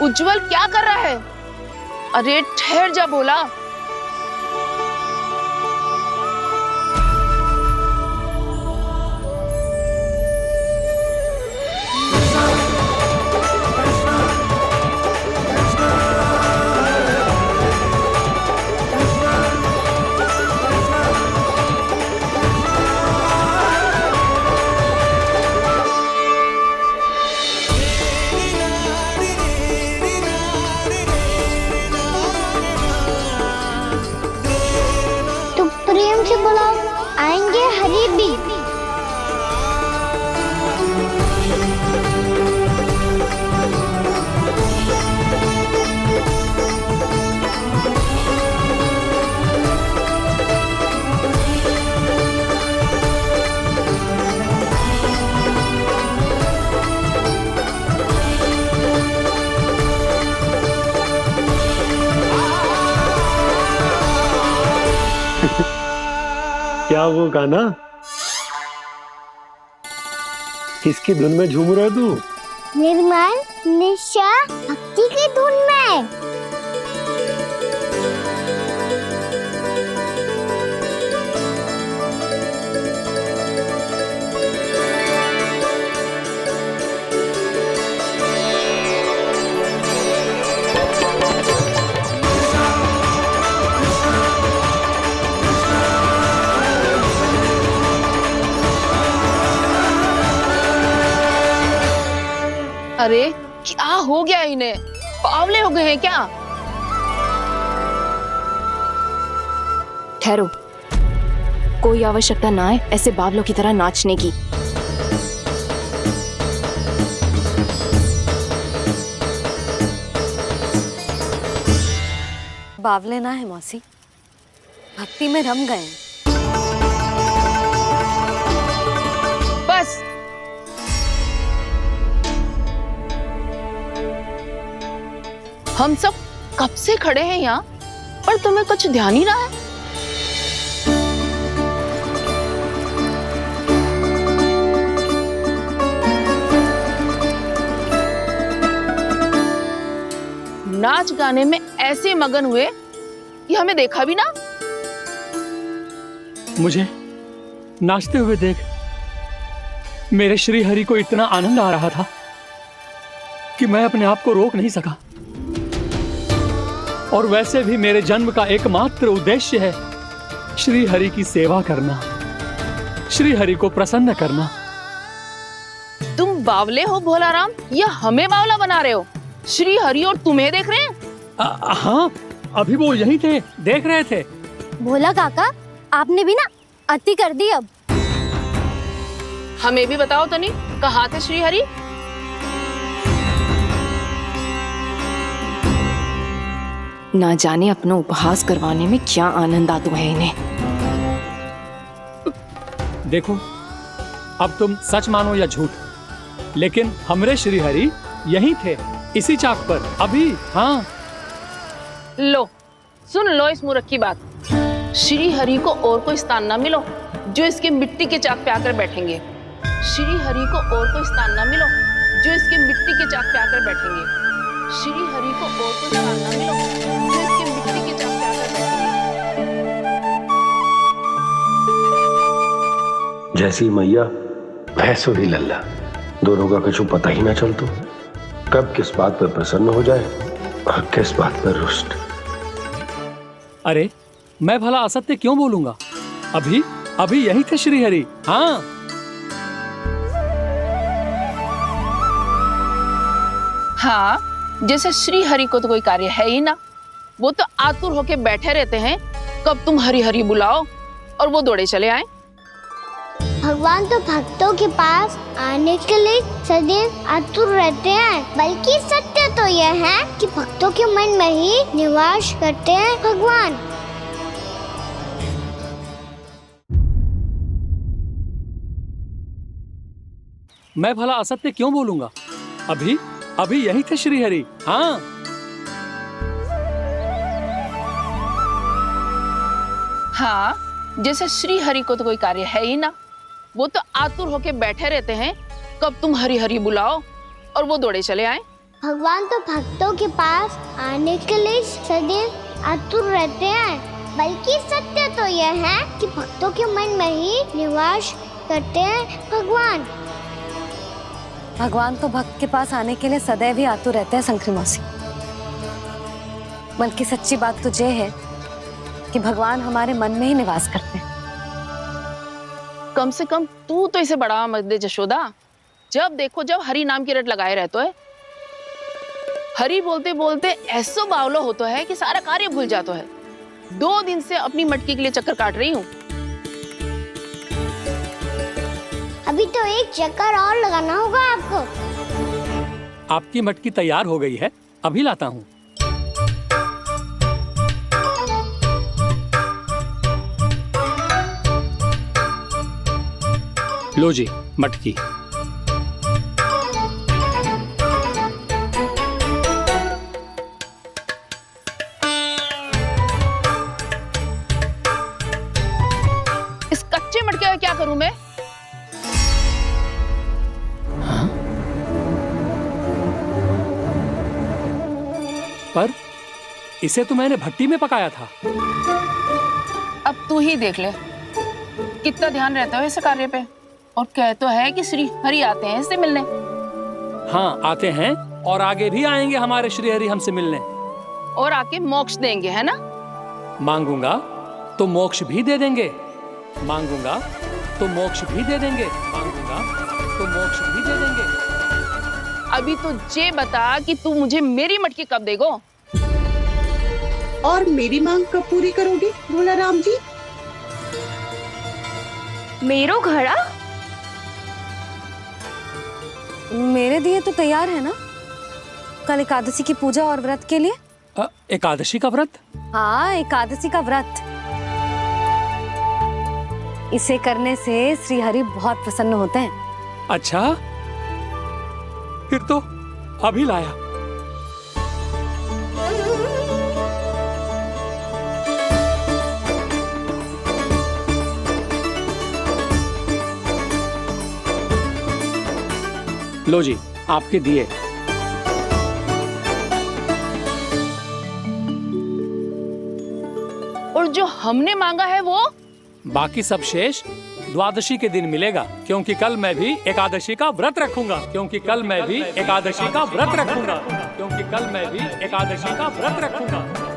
उज्जवल क्या कर रहा है? अरे ठहर जा भोला। बुलाओ, आएंगे हरी भी। क्या वो गाना? किसकी धुन में झूम रहा तू? निर्मल निशा भक्ति की धुन में। अरे क्या हो गया इन्हें? पावले हो गए हैं क्या? ठहरो, कोई आवश्यकता ना है ऐसे बावलों की तरह नाचने की। बावले ना है मौसी, भक्ति में रम गए हैं। बस हम सब कब से खड़े हैं यहाँ, पर तुम्हें कुछ ध्यान ही रहा है। नाच गाने में ऐसे मगन हुए कि हमें देखा भी ना। मुझे नाचते हुए देख मेरे श्री हरि को इतना आनंद आ रहा था कि मैं अपने आप को रोक नहीं सका। और वैसे भी मेरे जन्म का एकमात्र उद्देश्य है श्री हरि की सेवा करना, श्री हरि को प्रसन्न करना। तुम बावले हो भोलाराम, या हमें बावला बना रहे हो? श्री हरि और तुम्हें देख रहे हैं? हाँ, अभी वो यही थे, देख रहे थे। भोला काका, आपने भी ना अति कर दी। अब हमें भी बताओ तनी, कहाँ थे श्री हरि? ना जाने अपना उपहास करवाने में क्या आनंद आता है इन्हें। देखो, अब तुम सच मानो या झूठ, लेकिन हमरे श्री हरि यहीं थे, इसी चाक पर अभी। हाँ, लो सुन लो इस मूर्ख की बात। श्री हरि को और कोई स्थान ना मिलो जो इसके मिट्टी के चाक पे आकर बैठेंगे। श्री हरि को और कोई स्थान ना मिलो जो इसके मिट्टी के चाक पे आकर बैठेंगे। श्री हरि को और कोई स्थान ना मिलो जो इसके मिट्टी के चाक पे आकर बैठेंगे। जैसी मैया वैसो ही लल्ला, दोनों का कुछ पता ही ना चलतो, कब किस बात पर प्रसन्न हो जाए और किस बात पर रुष्ट। अरे मैं भला असत्य क्यों बोलूंगा? अभी अभी यही थे श्री हरि। हाँ, हाँ, जैसे श्री हरि को तो कोई कार्य है ही ना, वो तो आतुर होके बैठे रहते हैं कब तुम हरि हरि बुलाओ और वो दौड़े चले आए। भगवान तो भक्तों के पास आने के लिए सदैव आतुर रहते हैं, बल्कि सत्य तो यह है कि भक्तों के मन में ही निवास करते हैं भगवान। मैं भला असत्य क्यों बोलूंगा? अभी अभी यही थे श्री हरि। हाँ, हाँ, जैसे श्री हरि को तो कोई कार्य है ही ना, वो तो आतुर होके बैठे रहते हैं कब तुम हरि हरि बुलाओ और वो दौड़े चले आए। भगवान तो भक्तों के पास आने के लिए सदैव आतुर रहते हैं, बल्कि सत्य तो यह है कि भक्तों के मन में ही निवास करते हैं भगवान। भगवान तो भक्त के पास आने के लिए सदैव ही आतुर रहते हैं शंकरी मौसी। मन की सच्ची बात तो ये है कि भगवान हमारे मन में ही निवास करते हैं। कम से कम तू तो इसे बढ़ावा मत दे जशोदा। जब देखो जब हरि नाम की रट लगाए रहते है। हरि बोलते बोलते ऐसो बावलो होता है कि सारा कार्य भूल जाता है। 2 दिन से अपनी मटकी के लिए चक्कर काट रही हूँ। अभी तो एक चक्कर और लगाना होगा आपको। आपकी मटकी तैयार हो गई है, अभी लाता हूँ। लो जी मटकी। इस कच्चे मटके का क्या करूं मैं? पर इसे तो मैंने भट्टी में पकाया था। अब तू ही देख ले कितना ध्यान रहता है इस कार्य पे। और कह तो है कि श्री हरि आते हैं इससे मिलने। हाँ आते हैं और आगे भी आएंगे हमारे श्री हरि हमसे मिलने। और आके मोक्ष देंगे, है ना? मांगूंगा तो मोक्ष भी दे देंगे, मांगूंगा तो मोक्ष भी दे देंगे, मांगूंगा तो मोक्ष भी दे देंगे। अभी तो ये बता कि तू मुझे मेरी मटकी कब देगो? और मेरी मांग कब पूरी करोगे भोला राम जी? मेरो घड़ा मेरे दिए तो तैयार है ना, कल एकादशी की पूजा और व्रत के लिए। एकादशी का व्रत? हाँ, एकादशी का व्रत। इसे करने से श्री हरि बहुत प्रसन्न होते हैं। अच्छा, फिर तो अभी लाया। लो जी, आपके दिए। और जो हमने मांगा है वो? बाकी सब शेष द्वादशी के दिन मिलेगा, क्योंकि कल मैं भी एकादशी का व्रत रखूंगा। क्योंकि कल मैं भी एकादशी का व्रत रखूंगा। क्योंकि कल मैं भी एकादशी का व्रत रखूंगा।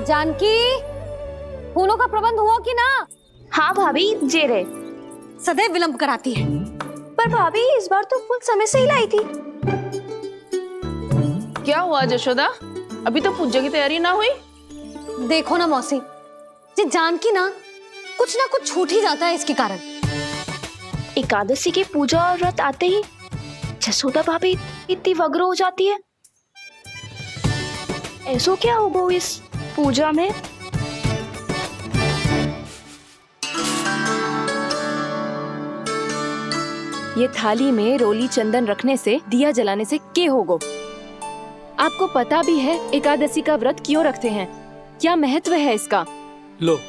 जानकी, फूलों का प्रबंध हुआ कि ना? हाँ भाभी, जे रे। सदैव विलंब कराती है। पर भाभी इस बार तो फूल समय से ही लाई थी। क्या हुआ जशोदा, अभी तो पूजा की तैयारी ना हुई? देखो ना मौसी, ये जानकी ना कुछ छूट ही जाता है इसके कारण। एकादशी की पूजा और व्रत आते ही जसोदा भाभी इतनी वग्र हो जाती है। ऐसो क्या हो गो इस पूजा में? ये थाली में रोली चंदन रखने से, दिया जलाने से के होगो? आपको पता भी है एकादशी का व्रत क्यों रखते हैं, क्या महत्व है इसका? लो,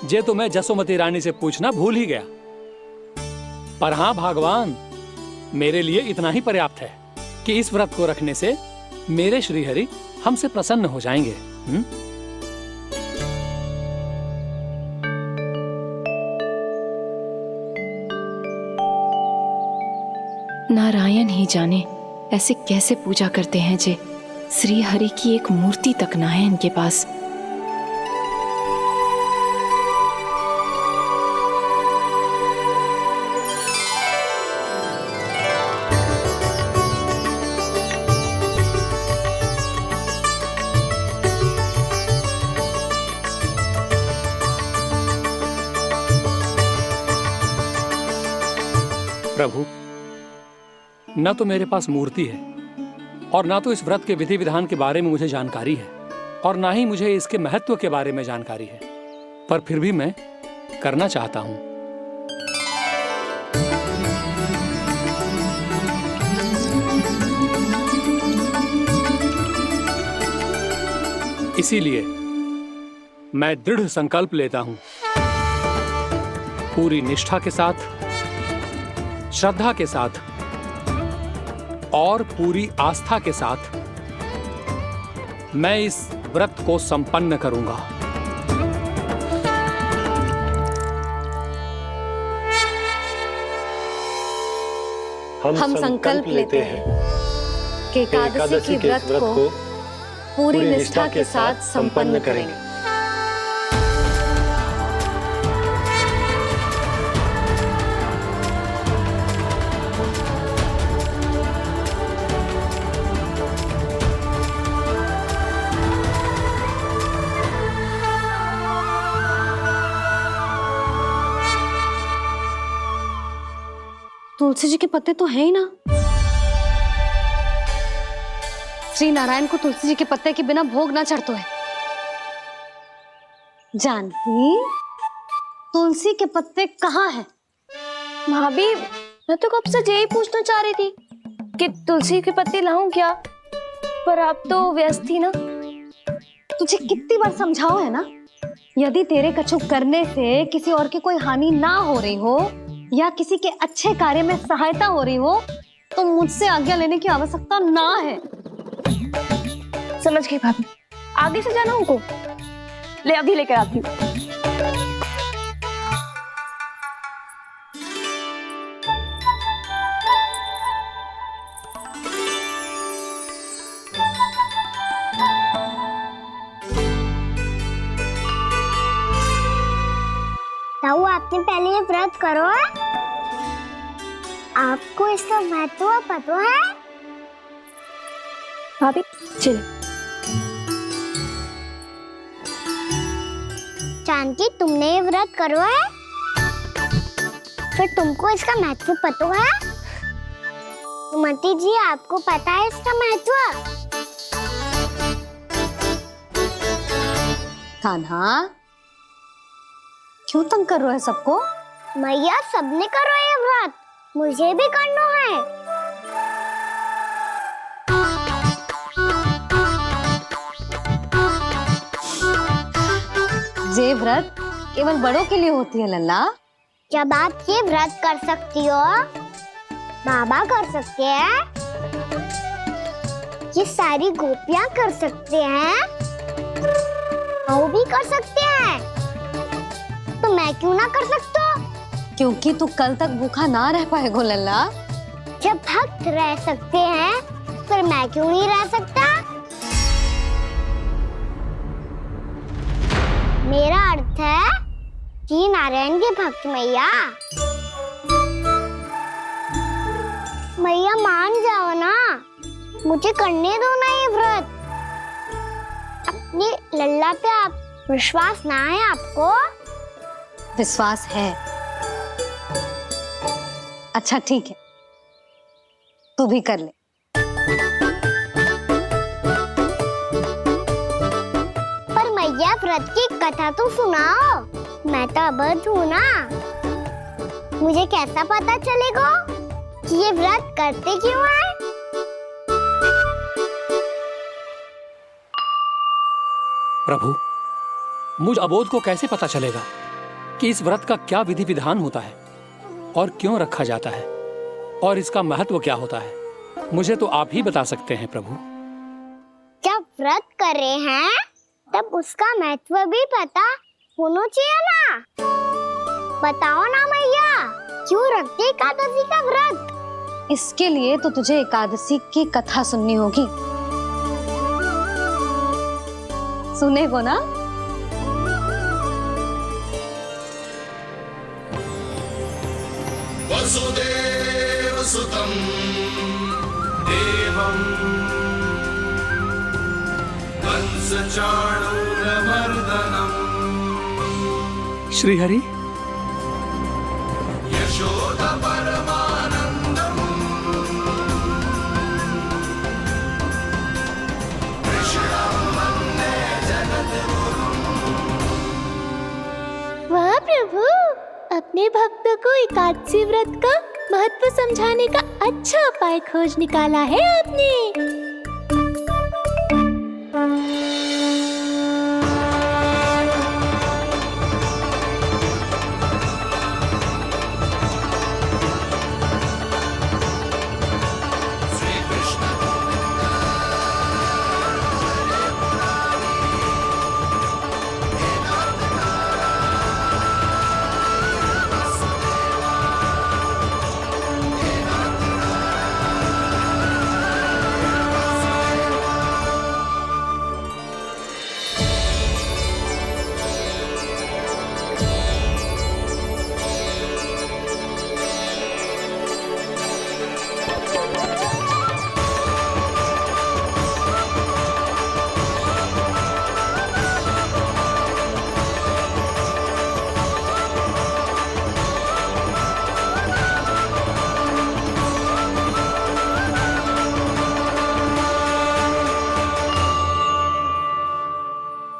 जे तो मैं जसोमती रानी से पूछना भूल ही गया। पर हाँ भगवान, मेरे लिए इतना ही पर्याप्त है कि इस व्रत को रखने से मेरे श्रीहरि हमसे प्रसन्न हो जाएंगे। नारायण ही जाने ऐसे कैसे पूजा करते हैं जे श्री हरि की एक मूर्ति तक ना है इनके पास। प्रभु, न तो मेरे पास मूर्ति है और ना तो इस व्रत के विधि विधान के बारे में मुझे जानकारी है, और ना ही मुझे इसके महत्व के बारे में जानकारी है, पर फिर भी मैं करना चाहता हूं। इसीलिए मैं दृढ़ संकल्प लेता हूं, पूरी निष्ठा के साथ, श्रद्धा के साथ और पूरी आस्था के साथ मैं इस व्रत को संपन्न करूंगा। हम संकल्प लेते हैं कि एकादशी के व्रत को पूरी निष्ठा के साथ संपन्न करेंगे। तुलसी जी के पत्ते तो हैं ही ना। श्री नारायण को तुलसी जी के पत्ते के बिना भोग ना चढ़तो है। जानकी, तुलसी के पत्ते कहाँ हैं? भाभी, मैं तो कब से यही पूछना चाह रही थी कि तुलसी के पत्ते लाऊं क्या, पर आप तो व्यस्त थी ना। तुझे कितनी बार समझाओ है ना, यदि तेरे कछु करने से किसी और की कोई हानि ना हो रही हो या किसी के अच्छे कार्य में सहायता हो रही हो तो मुझसे आज्ञा लेने की आवश्यकता ना है। समझ गई भाभी, आगे से जाना उनको। ले अभी लेकर आती हूँ। आपने पहले ये व्रत करो है? आपको इसका महत्व पता है? भाभी चलो। जानकी, तुमने ये व्रत करो है? फिर तुमको इसका महत्व पता है? सुमति जी, आपको पता है इसका महत्व? कान्हा, क्यों तंग कर रहे हो सबको? मैया, सबने करो ये व्रत, मुझे भी करना है। ये व्रत केवल बड़ों के लिए होती है लल्ला। जब आप ये व्रत कर सकती हो, बाबा कर सकते हैं, ये सारी गोपियां कर सकते हैं, वो भी कर सकते हैं, तो मैं क्यों ना कर सकता? क्योंकि तू कल तक भूखा ना रह पाएगा लल्ला। जब भक्त रह सकते हैं, फिर मैं क्यों नहीं रह सकता? मेरा अर्थ है कि नारायण के भक्त मैया। मैया मान जाओ ना, मुझे करने दो ना ये व्रत। अपनी लल्ला पे आप विश्वास ना है आपको? विश्वास है। अच्छा ठीक है, तू भी कर ले। पर मैया, व्रत की कथा तो सुनाओ, मैं तो अबध हूँ ना। मुझे कैसा पता चलेगा कि ये व्रत करते क्यों हैं? प्रभु, मुझ अबोध को कैसे पता चलेगा कि इस व्रत का क्या विधि विधान होता है और क्यों रखा जाता है और इसका महत्व क्या होता है? मुझे तो आप ही बता सकते हैं प्रभु। जब व्रत कर रहे हैं, तब उसका महत्व भी पता होना चाहिए ना। बताओ ना मैया, क्यों रखते एकादशी का व्रत? इसके लिए तो तुझे एकादशी की कथा सुननी होगी। सुनेगो ना? वसुदेव सुतं देवं कंसचाणूरमर्दनम् श्रीहरि, यशोदा परमानन्दम् कृष्णं वन्दे जगद्गुरुम्। वाह प्रभु, अपने भक्तों को एकादशी व्रत का महत्व समझाने का अच्छा उपाय खोज निकाला है आपने।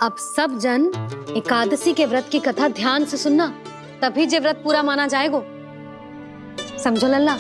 अब सब जन एकादशी के व्रत की कथा ध्यान से सुनना, तभी जे व्रत पूरा माना जाएगा। समझो लल्ला?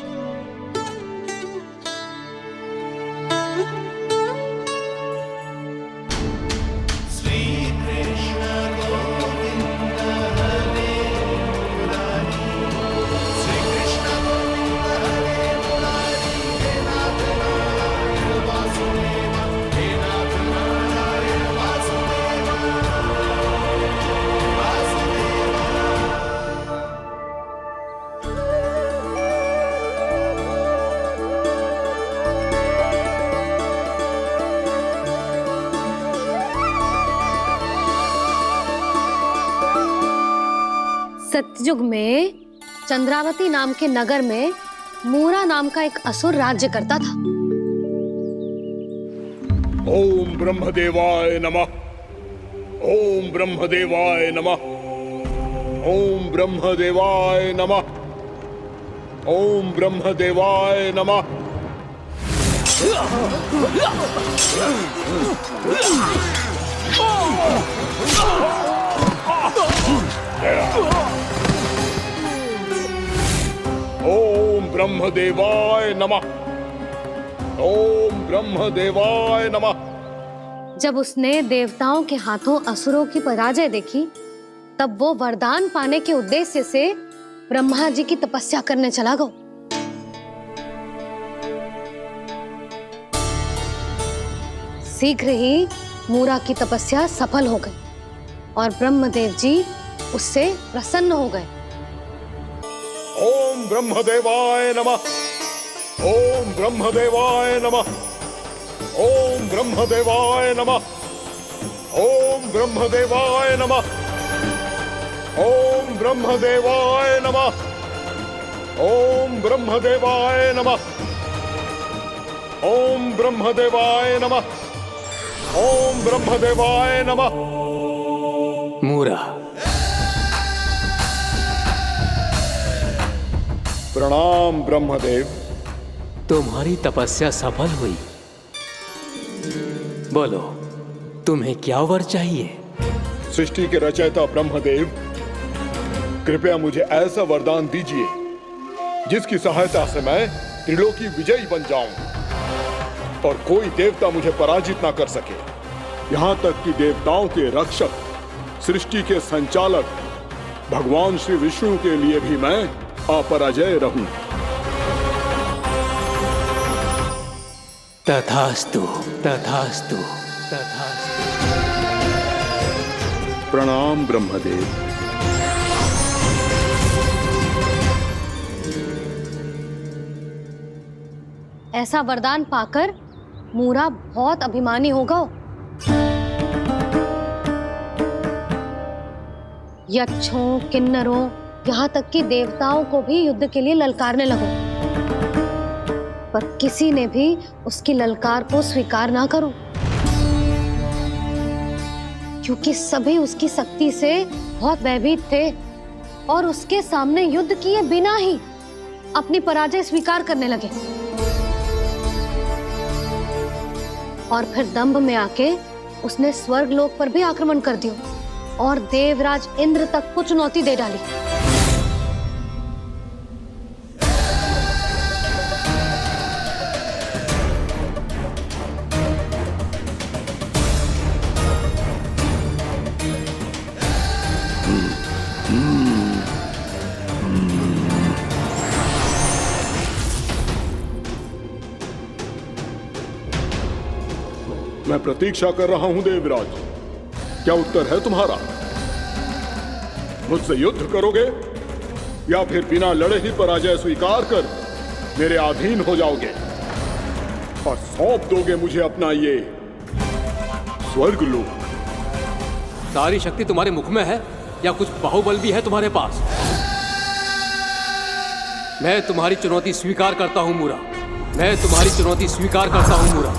कलयुग में चंद्रावती नाम के नगर में मूरा नाम का एक असुर राज्य करता था। ओम ब्रह्मदेवाय नमः। ओम ब्रह्मदेवाय नमः। ओम ब्रह्मदेवाय नमः। ओम ब्रह्मदेवाय नमः। ओम ब्रह्मदेवाय नमः। ओम ब्रह्मदेवाय नमः। जब उसने देवताओं के हाथों असुरों की पराजय देखी, तब वो वरदान पाने के उद्देश्य से ब्रह्मा जी की तपस्या करने चला गया। शीघ्र ही मूरा की तपस्या सफल हो गई और ब्रह्मदेव जी उससे प्रसन्न हो गए। ओम ब्रह्मदेवाय नमः। ओम ब्रह्मदेवाय नमः। ओम ब्रह्मदेवाय नमः। ओम ब्रह्मदेवाय नमः। ओम ब्रह्मदेवाय नमः। ओम ब्रह्मदेवाय नमः। ओम ब्रह्मदेवाय नमः। ओम ब्रह्मदेवाय नमः। मूरा, प्रणाम ब्रह्मदेव। तुम्हारी तपस्या सफल हुई। बोलो, तुम्हें क्या वर चाहिए? सृष्टि के रचयिता ब्रह्मदेव, कृपया मुझे ऐसा वरदान दीजिए जिसकी सहायता से मैं त्रिलोकी विजयी बन जाऊं और कोई देवता मुझे पराजित ना कर सके। यहाँ तक कि देवताओं के रक्षक, सृष्टि के संचालक भगवान श्री विष्णु के लिए भी मैं अपराजय रहूं। तथास्तु, तथास्तु, तथास्तु। प्रणाम ब्रह्मदेव। ऐसा वरदान पाकर मूरा बहुत अभिमानी होगा। यक्षों, किन्नरों, यहाँ तक कि देवताओं को भी युद्ध के लिए ललकारने लगा, पर किसी ने भी उसकी ललकार को स्वीकार ना करो, क्योंकि सभी उसकी शक्ति से बहुत भयभीत थे और उसके सामने युद्ध किए बिना ही अपनी पराजय स्वीकार करने लगे और फिर दंभ में आके उसने स्वर्ग लोक पर भी आक्रमण कर दिया और देवराज इंद्र तक को चुनौती दे डाली। मैं प्रतीक्षा कर रहा हूं देवराज, क्या उत्तर है तुम्हारा? मुझसे युद्ध करोगे या फिर बिना लड़े ही पराजय स्वीकार कर मेरे अधीन हो जाओगे और सौंप दोगे मुझे अपना ये स्वर्ग लोक? सारी शक्ति तुम्हारे मुख में है या कुछ बाहुबल भी है तुम्हारे पास? मैं तुम्हारी चुनौती स्वीकार करता हूं मूरा। मैं तुम्हारी चुनौती स्वीकार करता हूं मूरा।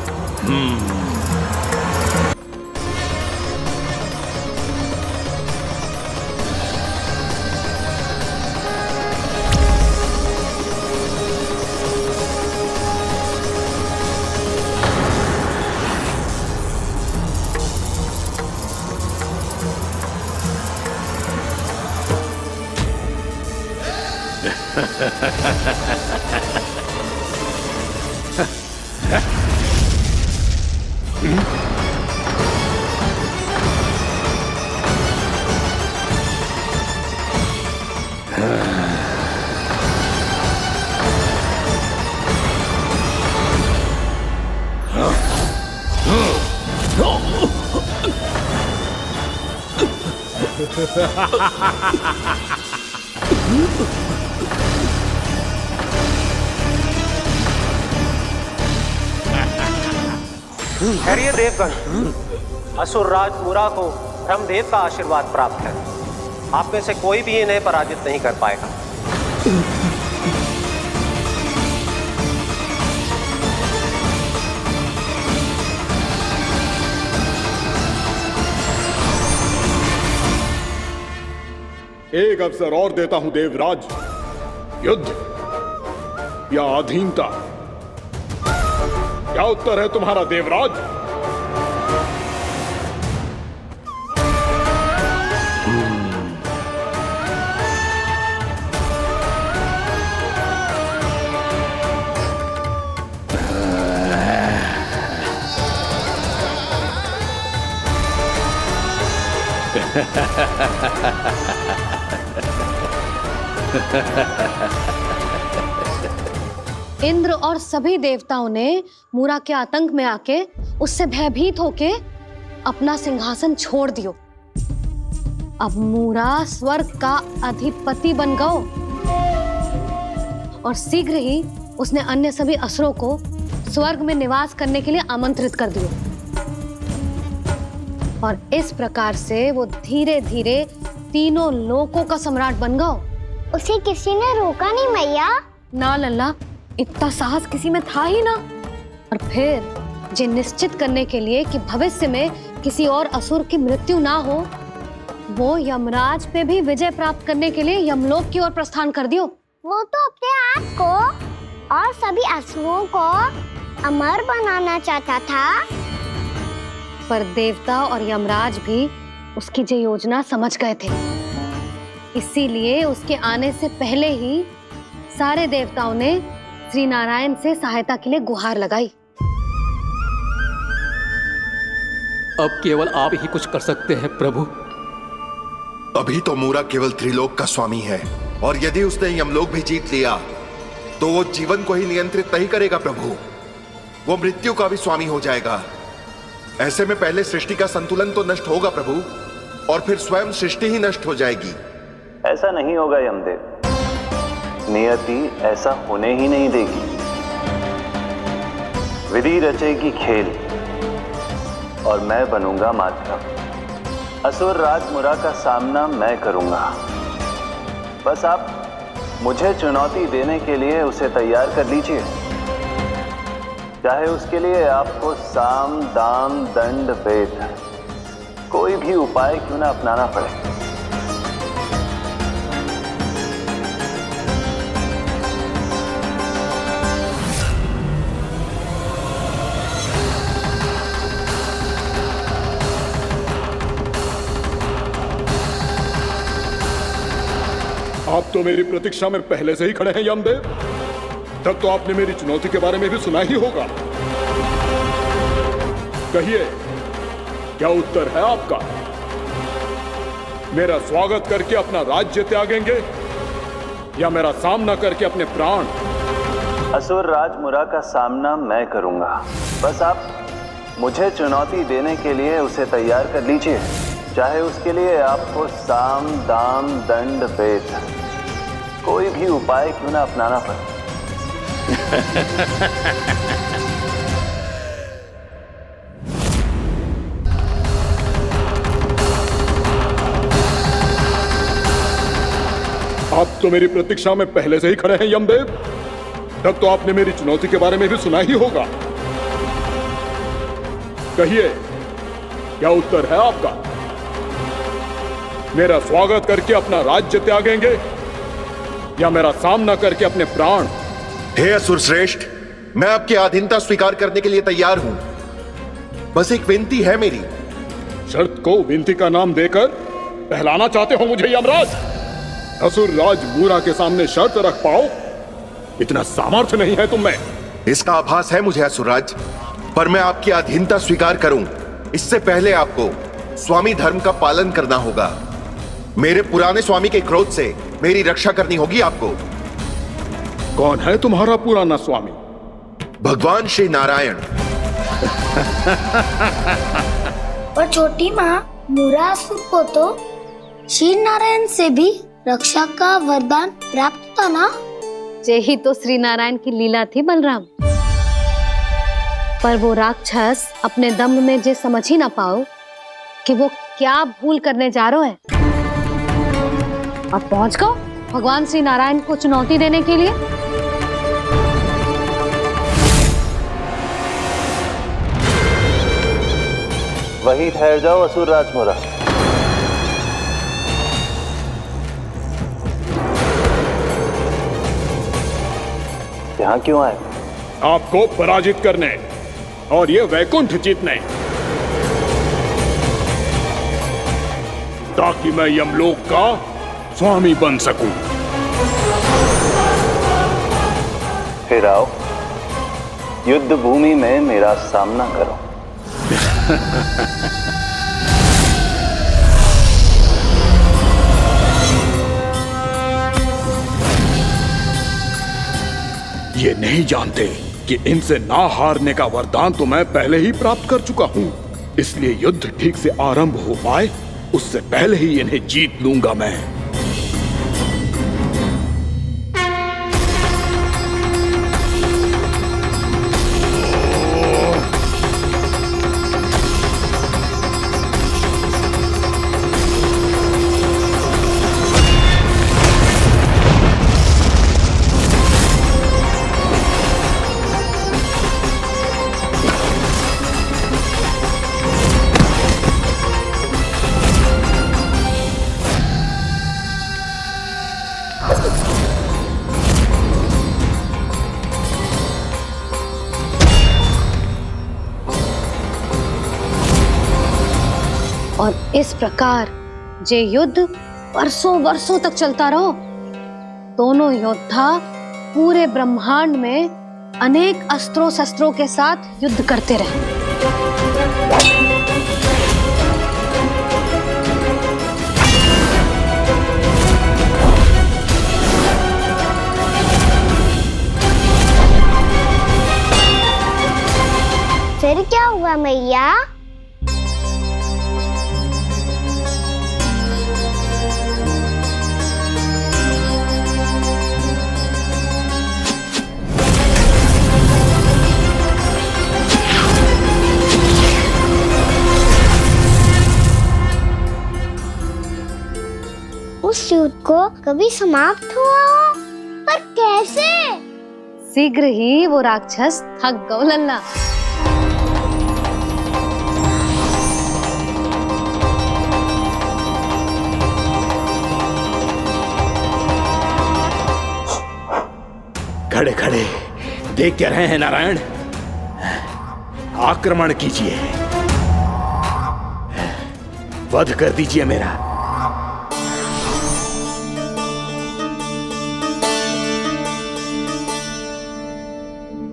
खैरिए देवगण, असुर राज मूरा को ब्रह्मदेव का आशीर्वाद प्राप्त है। आप में से कोई भी इन्हें पराजित नहीं कर पाएगा। एक अवसर और देता हूं देवराज, युद्ध या अधीनता, क्या उत्तर है तुम्हारा देवराज? इंद्र और सभी देवताओं ने मूरा के आतंक में आके उससे भयभीत होके अपना सिंहासन छोड़ दियो। अब मूरा स्वर्ग का अधिपति बन गयो और शीघ्र ही उसने अन्य सभी असुरों को स्वर्ग में निवास करने के लिए आमंत्रित कर दियो। और इस प्रकार से वो धीरे धीरे तीनों लोकों का सम्राट बन गयो। उसे किसी ने रोका नहीं मैया? ना लल्ला, इतना साहस किसी में था ही ना। और फिर ये निश्चित करने के लिए कि भविष्य में किसी और असुर की मृत्यु ना हो, वो यमराज पे भी विजय प्राप्त करने के लिए यमलोक की ओर प्रस्थान कर दियो। वो तो अपने आप को और सभी असुरों को अमर बनाना चाहता था। पर देवता और यमराज भी उसकी ये योजना समझ गए थे। इसीलिए उसके आने से पहले ही सारे देवताओं ने श्री नारायण से सहायता के लिए गुहार लगाई। अब केवल आप ही कुछ कर सकते हैं प्रभु। अभी तो मूरा केवल त्रिलोक का स्वामी है, और यदि उसने यमलोक भी जीत लिया तो वो जीवन को ही नियंत्रित नहीं करेगा प्रभु, वो मृत्यु का भी स्वामी हो जाएगा। ऐसे में पहले सृष्टि का संतुलन तो नष्ट होगा प्रभु, और फिर स्वयं सृष्टि ही नष्ट हो जाएगी। ऐसा नहीं होगा यमदेव, नियति ऐसा होने ही नहीं देगी। विधि रचेगी खेल और मैं बनूंगा माध्यम। असुर राज मूरा का सामना मैं करूंगा। बस आप मुझे चुनौती देने के लिए उसे तैयार कर लीजिए, चाहे उसके लिए आपको साम दाम दंड भेद कोई भी उपाय क्यों ना अपनाना पड़े। आप तो मेरी प्रतीक्षा में पहले से ही खड़े हैं यमदेव। तब तो आपने मेरी चुनौती के बारे में भी सुना ही होगा। कहिए, क्या उत्तर है आपका? मेरा स्वागत करके अपना राज्य त्यागेंगे या मेरा सामना करके अपने प्राण? असुर राज मूरा का सामना मैं करूंगा। बस आप मुझे चुनौती देने के लिए उसे तैयार कर लीजिए, चाहे उसके लिए आपको साम दाम दंड भेद कोई भी उपाय क्यों ना अपनाना पड़े। आप तो मेरी प्रतीक्षा में पहले से ही खड़े हैं यमदेव। तब तो आपने मेरी चुनौती के बारे में भी सुना ही होगा। कहिए, क्या उत्तर है आपका? मेरा स्वागत करके अपना राज्य त्यागेंगे या मेरा सामना करके अपने प्राण? हे असुर श्रेष्ठ, मैं आपकी अधीनता स्वीकार करने के लिए तैयार हूं। बस एक विनती है मेरी। शर्त को विनती का नाम देकर पहलाना चाहते हो मुझे यमराज? असुर राज मूरा के सामने शर्त रख पाओ, इतना सामर्थ्य नहीं है तुम में। इसका आभास है मुझे असुरराज, पर मैं आपकी अधीनता स्वीकार करूं इससे पहले आपको स्वामी धर्म का पालन करना होगा। मेरे पुराने स्वामी के क्रोध से मेरी रक्षा करनी होगी आपको। कौन है तुम्हारा पुराना स्वामी? भगवान श्री नारायण। और छोटी माँ, मूरासुर को तो श्री नारायण से भी रक्षा का वरदान प्राप्त था ना? यही तो श्री नारायण की लीला थी बलराम। पर वो राक्षस अपने दम में जे समझ ही ना पाओ कि वो क्या भूल करने जा रहा है। और पहुंच गओ भगवान श्री नारायण को चुनौती देने के लिए। वहीं ठहर जाओ असुर राज मुरा। यहाँ क्यों आए? आपको पराजित करने और ये वैकुंठ जीतने, ताकि मैं यमलोक का स्वामी बन सकूं। फिर आओ, युद्ध भूमि में मेरा सामना करो। ये नहीं जानते कि इनसे ना हारने का वरदान तो मैं पहले ही प्राप्त कर चुका हूं, इसलिए युद्ध ठीक से आरंभ हो पाए उससे पहले ही इन्हें जीत लूंगा मैं। और इस प्रकार ये युद्ध वर्षों वर्षों तक चलता रहो। दोनों योद्धा पूरे ब्रह्मांड में अनेक अस्त्रों शस्त्रों के साथ युद्ध करते रहे। फिर क्या हुआ मैया? उस युद्ध को कभी समाप्त हुआ हो, पर कैसे? शीघ्र ही वो राक्षस थक गओ लल्ला। खड़े खड़े देख क्या रहे हैं नारायण? आक्रमण कीजिए, वध कर दीजिए मेरा।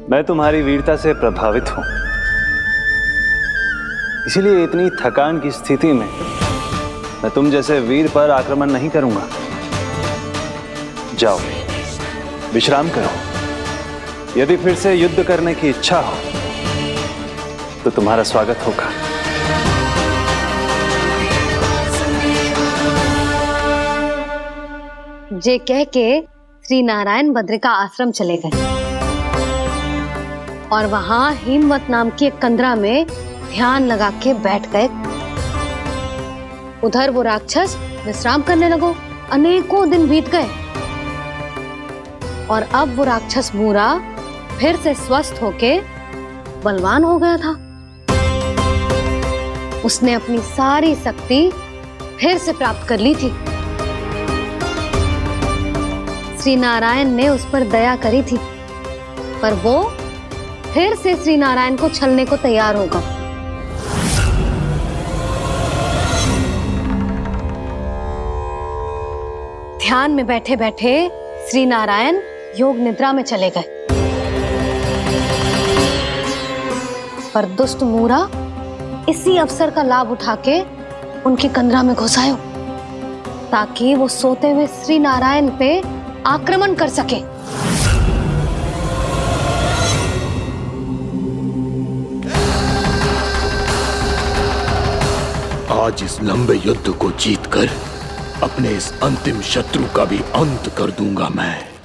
मैं तुम्हारी वीरता से प्रभावित हूं, इसीलिए इतनी थकान की स्थिति में मैं तुम जैसे वीर पर आक्रमण नहीं करूंगा। जाओ विश्राम करो। यदि फिर से युद्ध करने की इच्छा हो तो तुम्हारा स्वागत होगा। जे कह के श्री नारायण बद्रिका आश्रम चले गए और वहां हिमवत नाम की एक कंदरा में ध्यान लगा के बैठ गए। उधर वो राक्षस विश्राम करने लगो। अनेकों दिन बीत गए और अब वो राक्षस मूरा फिर से स्वस्थ होके बलवान हो गया था। उसने अपनी सारी शक्ति फिर से प्राप्त कर ली थी। श्री नारायण ने उस पर दया करी थी, पर वो फिर से श्री नारायण को छलने को तैयार होगा। ध्यान में बैठे बैठे श्री नारायण योग निद्रा में चले गए, पर दुष्ट मूरा इसी अवसर का लाभ उठा के उनकी कंदरा में घुस आयो, ताकि वो सोते हुए श्री नारायण पे आक्रमण कर सके। आज इस लंबे युद्ध को जीतकर अपने इस अंतिम शत्रु का भी अंत कर दूंगा मैं।